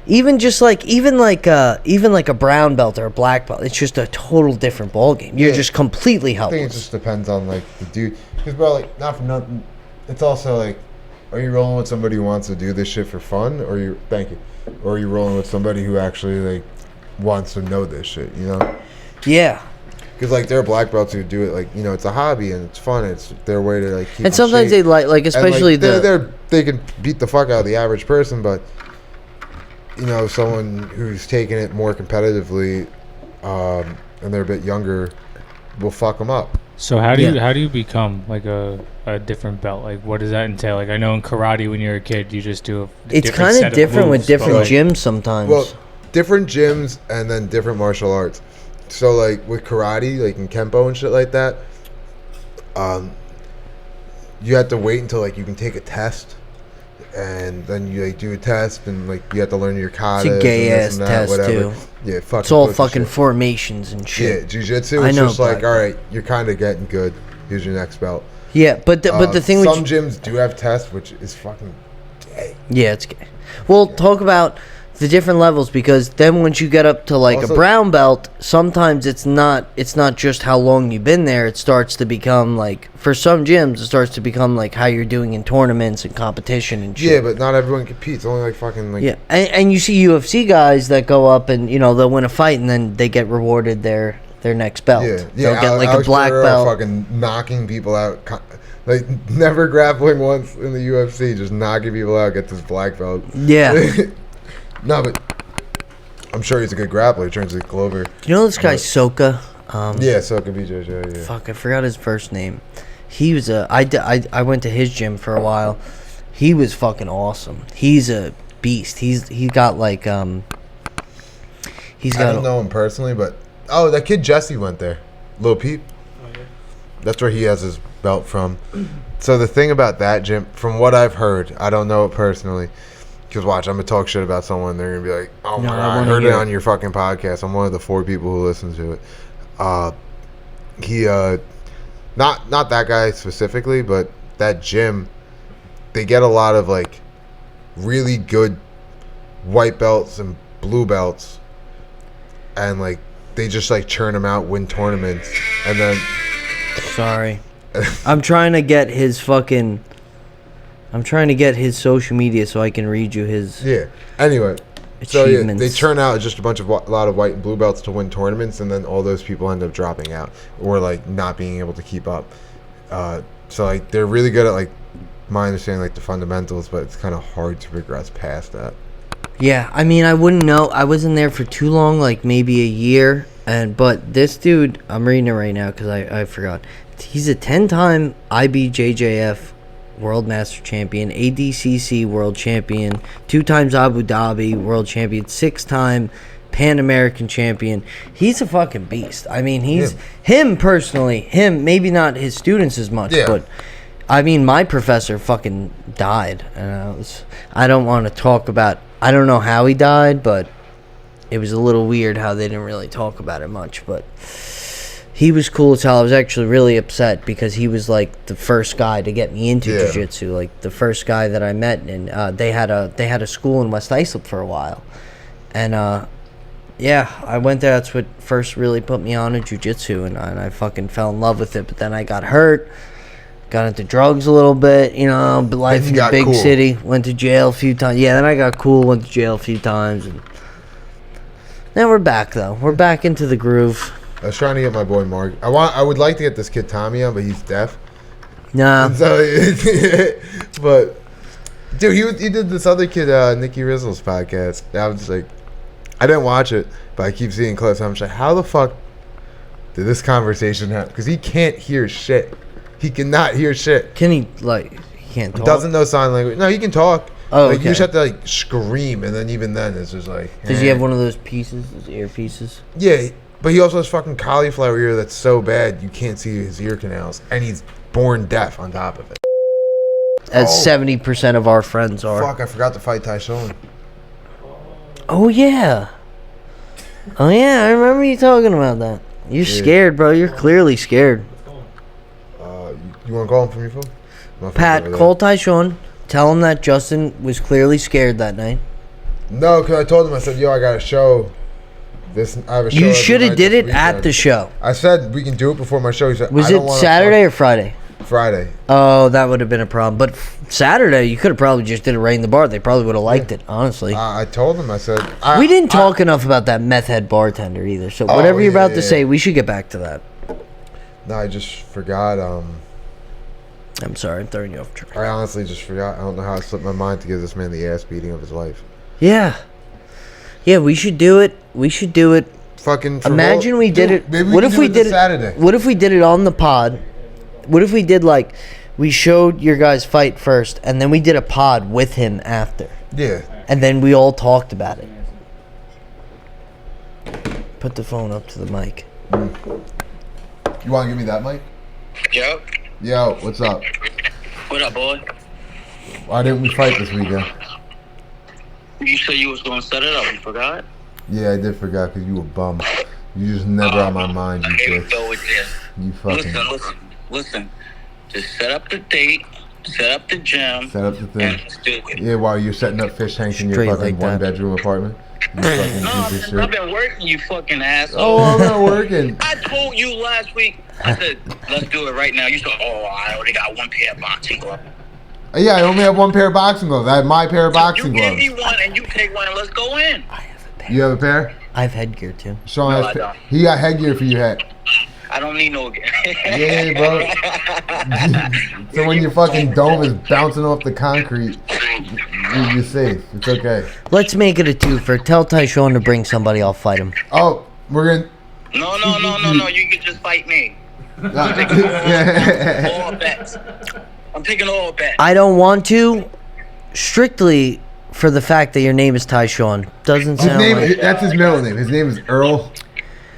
even like a brown belt or a black belt. It's just a total different ball game. You're Yeah. just completely I think it helpless. just depends on like the dude. Because bro, like not for nothing. It's also like, are you rolling with somebody who wants to do this shit for fun, or or are you rolling with somebody who actually like wants to know this shit? You know? Yeah. Because like there are black belts who do it like, you know, it's a hobby and it's fun. It's their way to like keep. And in sometimes shape. they like especially and, like, they can beat the fuck out of the average person, but you know, someone who's taking it more competitively, and they're a bit younger, will fuck them up. So how do Yeah. you become like a different belt? Like what does that entail? Like I know in karate when you're a kid you just do a it's different kind set of different with moves, but, different like, gyms sometimes. Well, different gyms and then different martial arts. So like with karate, like in Kempo and shit like that, you have to wait until like you can take a test, and then you like do a test and like you have to learn your kata. It's a gay ass test too. Yeah, fucking. It's all pussy fucking shit. formations and Yeah, shit. jiu-jitsu. I It's know, just like, but- all right, you're kind of getting good. Here's your next belt. Yeah, but the thing with some gyms do have tests, which is fucking gay. yeah, it's gay. Well, talk about the different levels because then once you get up to like Also- a brown belt, sometimes it's not just how long you've been there. It starts to become like for some gyms, it starts to become like how you're doing in tournaments and competition and shit. Yeah, but not everyone competes. Only like fucking like. Yeah, and you see UFC guys that go up and you know they'll win a fight and then they get rewarded their next belt. Yeah, They'll get like Alex a black Pereira belt. fucking knocking people out, like never grappling once in the UFC, just knocking people out, get this black belt. Yeah. No, but I'm sure he's a good grappler. He turns like Glover. Do you know this guy Soka? Yeah, so it could be JJ. Yeah. Fuck, I forgot his first name. He was I went to his gym for a while. He was fucking awesome. He's a beast. He got like he's got. I don't know him personally, but that kid Jesse went there. Lil Peep. Oh, yeah. That's where he has his belt from. So the thing about that gym, from what I've heard, I don't know it personally. Because watch, I'm gonna talk shit about someone. They're gonna be like, "Oh my No, I god, I wanna heard it hear on your fucking podcast." I'm one of the 4 people who listen to it. He not that guy specifically, but that gym, they get a lot of like really good white belts and blue belts, and like they just like churn them out, win tournaments, and then Sorry. I'm trying to get his social media so I can read you his yeah. Anyway, so yeah, achievements. they churn out just a lot of white and blue belts to win tournaments, and then all those people end up dropping out or like not being able to keep up. So like they're really good at like my understanding like the fundamentals, but it's kind of hard to progress past that. Yeah, I mean, I wouldn't know. I wasn't there for too long, like maybe a year. But this dude, I'm reading it right now because I forgot. He's a 10-time IBJJF World Master Champion, ADCC World Champion, 2 times Abu Dhabi World Champion, 6-time Pan American Champion. He's a fucking beast. I mean, him personally, maybe not his students as much, Yeah. but I mean, my professor fucking died. And I don't want to talk about, I don't know how he died, but it was a little weird how they didn't really talk about it much. But he was cool as hell. I was actually really upset because he was like the first guy to get me into jiu-jitsu, like the first guy that I met. And they had a school in West Islip for a while. And yeah, I went there. That's what first really put me on to jiu-jitsu, and I fucking fell in love with it. But then I got hurt. Got into drugs a little bit, you know, life in the big cool. city. Went to jail a few times. Yeah, then I got cool, went to jail a few times. And now we're back, though. We're back into the groove. I was trying to get my boy Mark. I would like to get this kid Tommy on, but he's deaf. Nah. And so, but dude, he did this other kid, Nicky Rizzle's podcast. I was just like, I didn't watch it, but I keep seeing clips. I'm just like, how the fuck did this conversation happen? Because he can't hear shit. He cannot hear shit. Can he, like, he can't talk? Doesn't know sign language. No, he can talk. Oh, like, okay. you just have to, like, scream, and then even then, it's just like... Does he have one of those pieces, those ear pieces? Yeah, but he also has fucking cauliflower ear that's so bad you can't see his ear canals, and he's born deaf on top of it. As 70% of our friends are. Fuck, I forgot to fight Tyshawn. Oh, yeah. Oh, yeah, I remember you talking about that. You're scared, bro. You're clearly scared. You want to call him from your phone? My phone's Pat, over there. call Tyshawn. Tell him that Justin was clearly scared that night. No, because I told him, I said, yo, I got a show. I have a show. You every should have night did this it at weekend. the show. I said we can do it before my show. He said, Was I don't it wanna Saturday or Friday? Friday. Oh, that would have been a problem. But Saturday, you could have probably just did it right in the bar. They probably would have liked it, honestly. I told him, I said... We didn't talk enough about that meth head bartender either. So Oh, whatever you're yeah, about to yeah. say, we should get back to that. No, I just forgot. I'm sorry, I'm throwing you off track. I honestly just forgot. I don't know how it slipped my mind to give this man the ass beating of his life. Yeah. Yeah, we should do it. We should do it. Fucking... Imagine we did it. Maybe What can if do we it did this it Saturday? What if we did it on the pod? What if we did like we showed your guys fight first, and then we did a pod with him after, Yeah. and then we all talked about it. Put the phone up to the mic. You want to give me that mic? Yo, Yo, what's up? what up, boy? Why didn't we fight this weekend? You said you was gonna set it up. You forgot? Yeah, I did forget because you a bum. You just never on my mind, you Here we bitch. go with this. You fucking... Listen. Just set up the date, set up the gym, Set up the and thing. let's do it. Yeah, while you're setting up fish tanks in your Straight fucking like that. one-bedroom apartment. You fucking No, piece of I've shit. been working, you fucking asshole. Oh, I'm not working. I told you last week. I said, let's do it right now. You said, oh, I already got one pair of boxing gloves. Yeah, I only have one pair of boxing gloves. I have my pair of You boxing give gloves. me one and you take one and let's go in. I have a pair. You have a pair? I have headgear too. Sean No, has. I don't. He got headgear for your head. I don't need no... Yeah, bro. So when your fucking dome is bouncing off the concrete, You're safe. It's okay. Let's make it a twofer. Tell Tyshawn to bring somebody. I'll fight him. Oh, we're gonna. No. You can just fight me. Yeah. All bets. I'm taking all bets. I don't want to, strictly for the fact that your name is Tyshawn. Doesn't His sound name. like... That's his middle name. His name is Earl.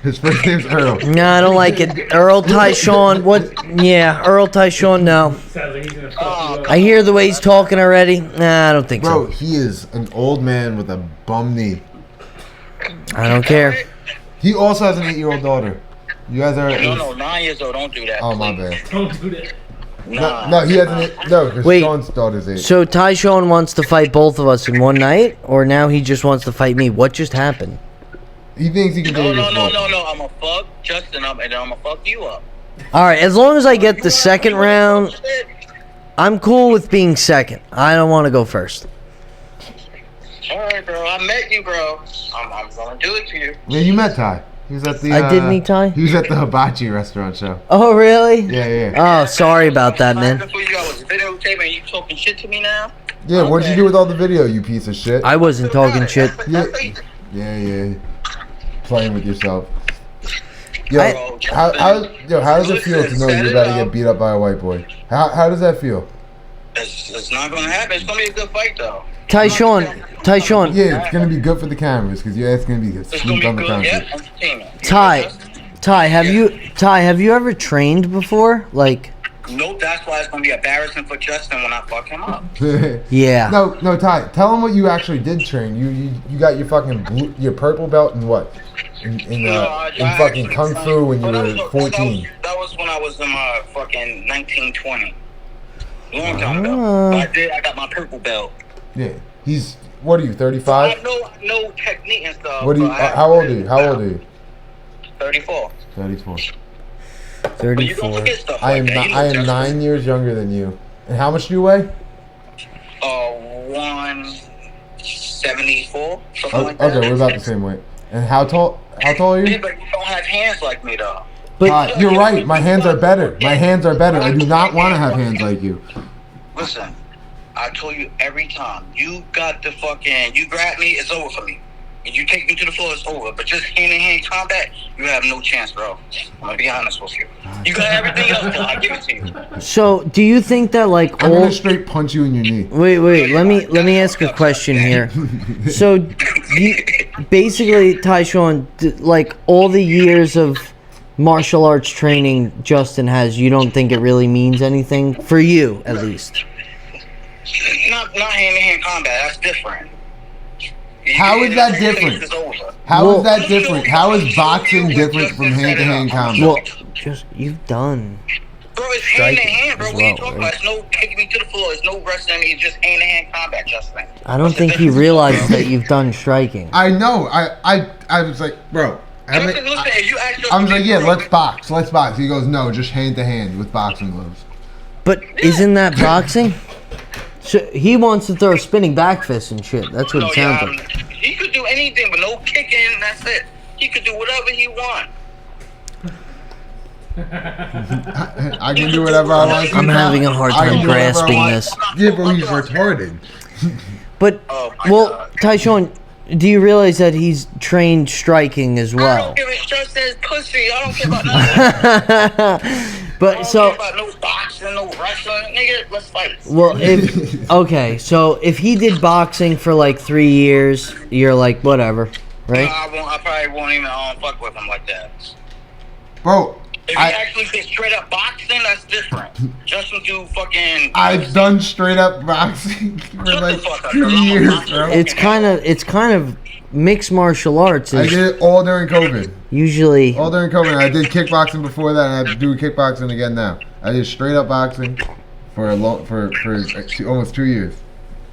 His first name's Earl. No, I don't like it. Earl Tyshawn. What? Yeah, Earl Tyshawn. No. Sounds like he's gonna fuck you up. I hear the way he's talking already. Nah, I don't think Bro, so. he is an old man with a bum knee. I don't care. He also has an 8-year-old daughter. You guys are. No, 9 years old. Don't do that. Oh my please. bad. Don't do that. No, he has an. No, because Wait. Sean's daughter's 8. So Tyshawn wants to fight both of us in one night, or now he just wants to fight me? What just happened? He thinks he can do it. No. himself. I'm gonna fuck Justin up and then I'm gonna fuck you up. All right, as long as I get the second round, I'm cool with being second. I don't want to go first. All right, bro. I met you, bro. I'm gonna do it to you. Yeah, you met Ty. He was at the. I did meet Ty? He was at the hibachi restaurant show. Oh, really? Yeah. Oh, sorry about that, man. Before you, I was videotaping. You talking shit to me now? Yeah, what'd you do with all the video, you piece of shit? I wasn't talking shit. Yeah. Playing with yourself. Yo, I- how does it feel to know you're about to get beat up by a white boy? How does that feel? It's not gonna happen. It's gonna be a good fight, though. Tyshawn. Yeah, it's gonna be good for the cameras because your ass gonna be It's gonna sweet be on the good. Yeah, concrete. entertainment. Ty, have you ever trained before? Like, Nope, that's why it's gonna be embarrassing for Justin when I fuck him up. yeah. No, Ty. Tell him what you actually did train. You got your fucking your purple belt in what? In fucking kung fu when you were 14. That was when I was in my fucking 1920. Long time ago. Ah. I got my purple belt. Yeah. He's what are you? I 35? have no technique and stuff. What are you? but I have- How old are you? How old are you? 34. 34. But you don't 34. forget stuff I like am. that. You know I am Justin. 9 years younger than you. And how much do you weigh? 174, something Oh, like that. okay, we're about the same weight. And how tall? How tall are Yeah, you? but you don't have hands like me, though. But You're right. My hands are better. My hands are better. I do not want to have hands like you. Listen, I told you every time. You got the fucking. You grab me, it's over for me. If you take me to the floor, it's over. But just hand-to-hand combat, you have no chance, bro. I'm gonna be honest with you. You got everything else, though. I give it to you. so, do you think that like I'm all? gonna straight punch you in your knee. Wait. Let me ask a question here. So, basically, Tyshawn, like all the years of martial arts training Justin has, you don't think it really means anything for you, at least? Not hand-to-hand combat. That's different. How is that different? It's over. How Well- is that different? How is boxing different from hand-to-hand combat? Well, just you've done. Bro, it's Striking hand-to-hand, bro. as What are you well, talking right? about? It's no taking me to the floor. It's no wrestling me. It's just hand-to-hand combat, Justin. I don't think he realizes that you've done striking. I know. I was like, bro. Listen, if you ask I was like, yeah, let's box. He goes, no, just hand-to-hand with boxing gloves. But isn't that boxing? So he wants to throw spinning back fists and shit. That's what it sounds like. He could do anything, but no kicking. That's it. He could do whatever he want. I can do whatever I want. I'm having a hard I can time do whatever I grasping want. this. Yeah, but he's retarded. But Oh my well, God. Tyshawn, do you realize that he's trained striking as I well? don't give a shit. Says pussy. I don't care about nothing. I But don't so, care about no boxing, no wrestling. Nigga, let's fight. well, if okay, so if he did boxing for like 3 years, you're like whatever, right? I probably won't even fuck with him like that. Bro, If he actually did straight up boxing, that's different. Justin do fucking. I've done straight up boxing for Shut like the fuck up, 3 bro. years, bro. It's kind of mixed martial arts I is did it all during COVID. usually All during COVID. I did kickboxing before that, and I have to do kickboxing again now. I did straight up boxing for almost 2 years.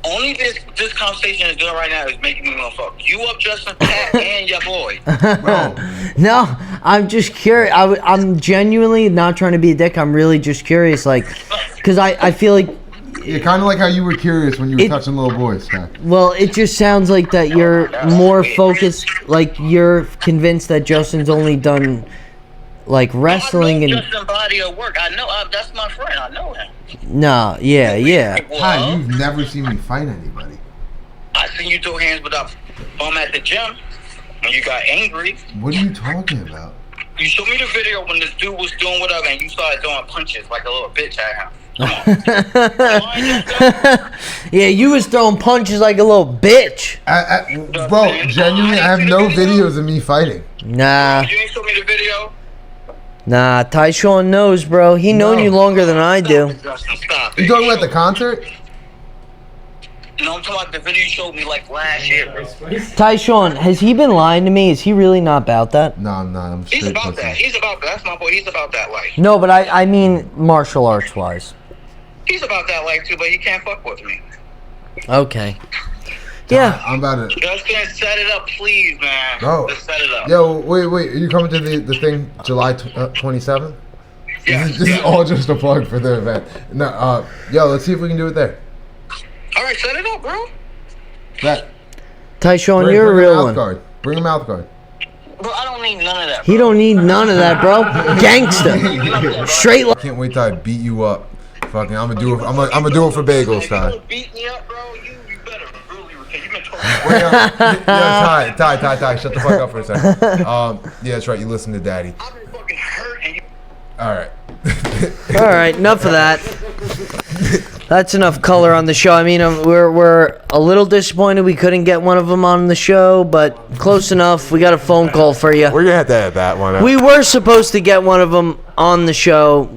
Only this conversation is doing right now is making me want to fuck you up, Justin, Pat, and your boy. Bro, No, I'm just curious. I'm genuinely not trying to be a dick. I'm really just curious, like, because I feel like, yeah, kind of like how you were curious when you were It- touching little boys, Pat. well, it just sounds like that you're more focused, like you're convinced that Justin's only done, like, wrestling I know and, Justin body of work. I know. That's my friend. I know him. nah, yeah. Ty, you've never seen me fight anybody. seen you throw hands with that bum at the gym when you got angry. What are you talking about? You showed me the video when this dude was doing whatever, and you started throwing punches like a little bitch at him. Yeah, you was throwing punches like a little bitch. Bro, genuinely, I have no videos of me fighting. Nah, You ain't showed me the video. nah. Tyshawn knows, bro. He known No. you longer than I do. Justin, stop You it. talking about the concert? No, I'm talking about the video you showed me like last year, bro. Tyshawn, has he been lying to me? Is he really not about that? No, I'm not. I'm He's straight about that. pussy. He's about that. That's my boy. He's about that life. No, but I mean martial arts wise. He's about that life too, but he can't fuck with me. Okay. Yeah. I'm about to. Justin, set it up, please, man. Bro. Let's set it up. Yo, wait. Are you coming to the thing July 27th? Yeah, This is yeah. all just a plug for the event. No, yo, let's see if we can do it there. All right, set it up, bro. That. Tyshawn, you're a real mouth one. guard. Bring a mouth guard. Bro, I don't need none of that. He don't need none of that, bro. Gangsta. Straight I can't wait till I beat you up. Fucking, I'm gonna do it. I'm gonna do it for bagels, If Ty. you beat me up, bro, you better really repent. You've been talking. Wait, Ty, shut the fuck up for a second. Yeah, that's right. You listen to Daddy. I've been fucking hurt, and you. All right. All right, enough of that. That's enough color on the show. I mean, we're a little disappointed we couldn't get one of them on the show, but close enough. We got a phone call for you. We're gonna have to edit that one out. We were supposed to get one of them on the show.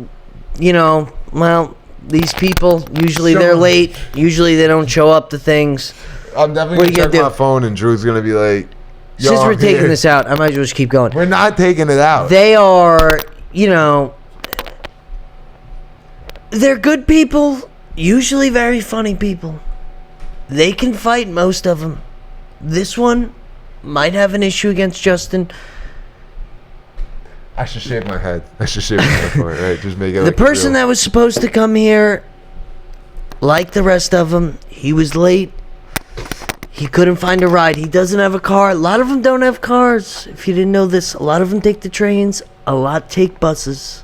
You know, well, these people usually they're late. Usually they don't show up to things. I'm definitely What are you gonna check gonna my phone, and Drew's gonna be like, Yo, Since we're I'm taking here. this out, I might as well just keep going. We're not taking it out. They are, you know, they're good people, usually very funny people. They can fight, most of them. This one might have an issue against Justin. I should shave my head. I should shave my head for it, right? Just make it The like person that was supposed to come here, like the rest of them, he was late. He couldn't find a ride. He doesn't have a car. A lot of them don't have cars. If you didn't know this, a lot of them take the trains. A lot take buses.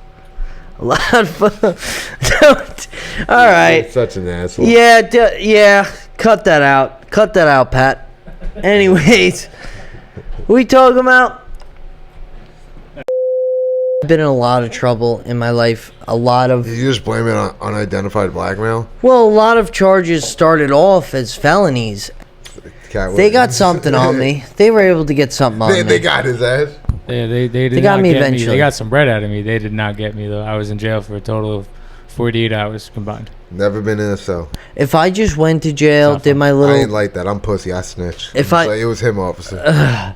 A lot of don't. All right. Such an asshole. Yeah, yeah. Cut that out. Cut that out, Pat. Anyways, we talking about. I've been in a lot of trouble in my life. A lot of. Did you just blame it on unidentified blackmail? Well, a lot of charges started off as felonies. Cat They got Williams. something on me. They were able to get something on me. They got his ass. Yeah, they did They got not me get eventually. They got some bread out of me. They did not get me though. I was in jail for a total of 48 hours combined. Never been in a cell. If I just went to jail, It's not did my I little, ain't like that. I'm pussy. I snitch. If I- It was him, officer.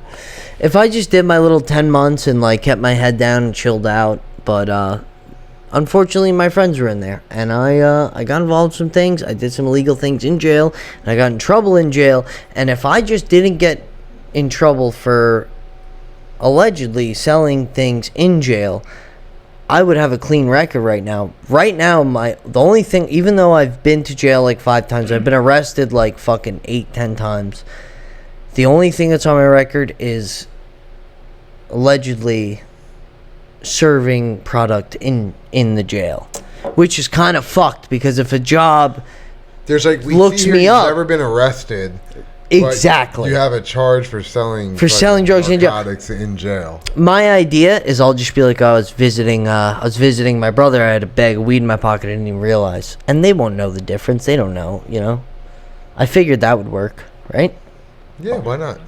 if I just did my little 10 months and like kept my head down and chilled out, but unfortunately my friends were in there, and I got involved in some things. I did some illegal things in jail, and I got in trouble in jail. And if I just didn't get in trouble for allegedly selling things in jail, I would have a clean record right now. Right now, the only thing, even though I've been to jail like 5 times, I've been arrested like fucking 8-10 times. The only thing that's on my record is allegedly serving product in the jail, which is kind of fucked, because if a job There's like we Looks see here me you've up. Never been arrested. but exactly. You have a charge for selling selling drugs in jail. narcotics in jail. My idea is I'll just be like, I was visiting my brother. I had a bag of weed in my pocket. I didn't even realize, and they won't know the difference. They don't know, you know. I figured that would work, right? Yeah, why not?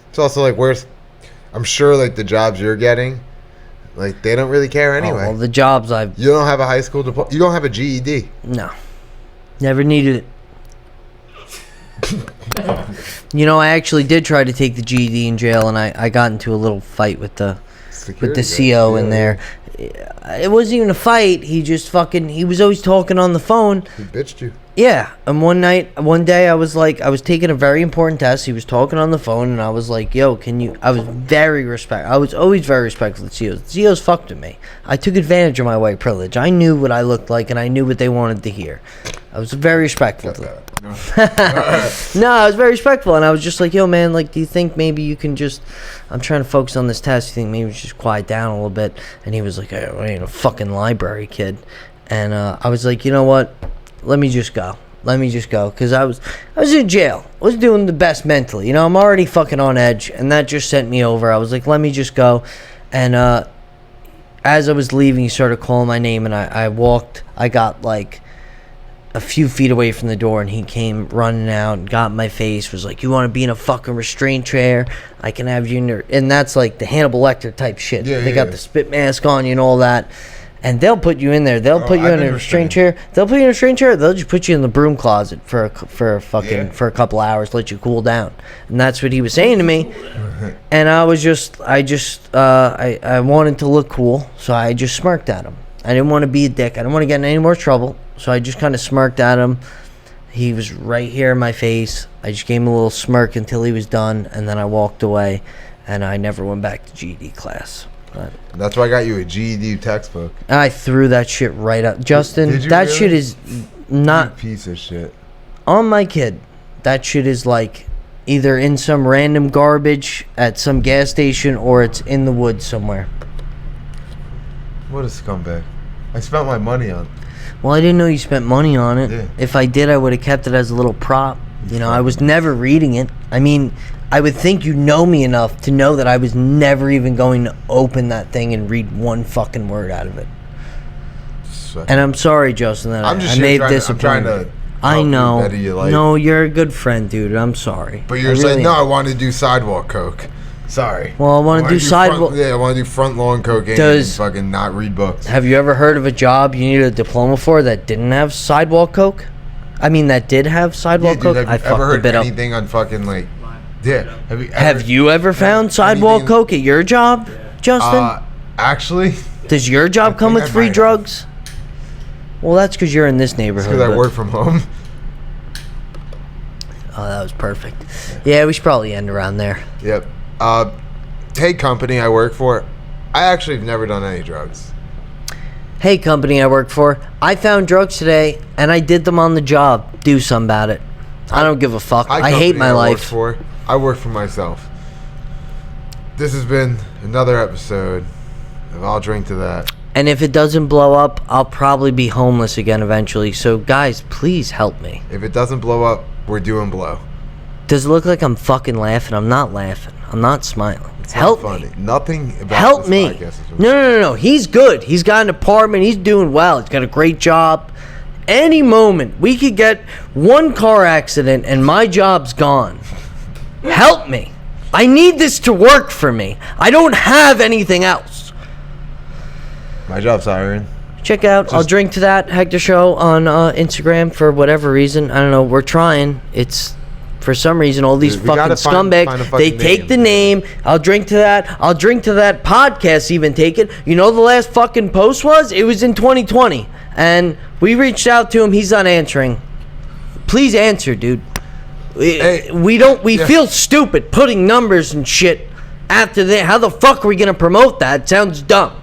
It's also like I'm sure like the jobs you're getting, like they don't really care anyway. Oh, well, the jobs I've You don't have a high school diploma. You don't have a GED. no, never needed it. You know, I actually did try to take the GED in jail, and I got into a little fight with the Security guard. CO in Yeah. there. It wasn't even a fight. He just he was always talking on the phone. He bitched you. Yeah, and one day I was taking a very important test. He was talking on the phone, and I was like, yo, I was always very respectful of the COs. The COs fucked with me. I took advantage of my white privilege. I knew what I looked like, and I knew what they wanted to hear. I was very respectful to them. No, I was very respectful, and I was just like, yo, man, like, do you think maybe you can just, I'm trying to focus on this test, you think maybe just quiet down a little bit? And he was like, I ain't a fucking library kid. And I was like, you know what? Let me just go. Let me just go. Because I was in jail. I was doing the best mentally. You know, I'm already fucking on edge. And that just sent me over. I was like, let me just go. And as I was leaving, he started calling my name. And I walked. I got like a few feet away from the door. And he came running out and got in my face. Was like, you want to be in a fucking restraint chair? I can have you in your... And that's like the Hannibal Lecter type shit. Yeah, they yeah, got the spit mask on you and all that. And they'll put you in there. They'll put you I've in a been restraint chair. They'll put you in a restraint chair. They'll just put you in the broom closet for a couple hours, let you cool down. And that's what he was saying to me. And I wanted to look cool, so I just smirked at him. I didn't want to be a dick. I didn't want to get in any more trouble, so I just kind of smirked at him. He was right here in my face. I just gave him a little smirk until he was done, and then I walked away, and I never went back to GED class. But That's why I got you a GED textbook. I threw that shit right up. Justin, Did you that really? shit is You not piece of shit. on my kid. That shit is like either in some random garbage at some gas station or it's in the woods somewhere. What a scumbag. I spent my money on. Well, I didn't know you spent money on it. Yeah. If I did, I would have kept it as a little prop. You know, I was never reading it. I mean, I would think you know me enough to know that I was never even going to open that thing and read one fucking word out of it. And I'm sorry, Justin, that I'm just I here may trying have to- I'm trying disappointed. to I help you know. better your life. No, you're a good friend, dude. I'm sorry. But you're I saying, really no, am. I want to do sidewalk coke. Sorry. Well, I wanna do sidewalk- Yeah, I want to do front lawn cocaine Does- and fucking not read books. Have you ever heard of a job you needed a diploma for that didn't have sidewalk coke? I mean, that did have Yeah, sidewalk dude, coke. have I you fucked ever a heard bit up. anything on fucking like... Yeah. Have you ever found sidewalk anything- coke at your job, Justin? Actually, Does your job come think with I free might have. drugs? Well, that's because you're in this neighborhood. because I but- work from home. Oh, that was perfect. Yeah, we should probably end around there. Yep. Hey, company I work for, I actually have never done any drugs. Hey, company I work for, I found drugs today, and I did them on the job. Do something about it. I don't give a fuck. I hate company my work life. For, I work for myself. This has been another episode of I'll Drink to That. And if it doesn't blow up, I'll probably be homeless again eventually. So, guys, please help me. If it doesn't blow up, we're doing blow. Does it look like I'm fucking laughing? I'm not laughing. I'm not smiling. It's Help not me. funny. Nothing about Help this me. podcast is No. He's good. He's got an apartment. He's doing well. He's got a great job. Any moment, we could get one car accident and my job's gone. Help me. I need this to work for me. I don't have anything else. My job's hiring. Check out I'll Drink to That Hector Show on Instagram for whatever reason. I don't know. We're trying. It's for some reason all these Dude, we fucking gotta find a scumbags. fucking They take name. the name. I'll Drink to That. I'll Drink to That podcast. Even take it. You know the last fucking post was? It was in 2020, and we reached out to him. He's not answering. Please answer, dude. Hey, We feel stupid putting numbers and shit after that. How the fuck are we gonna promote that? It sounds dumb.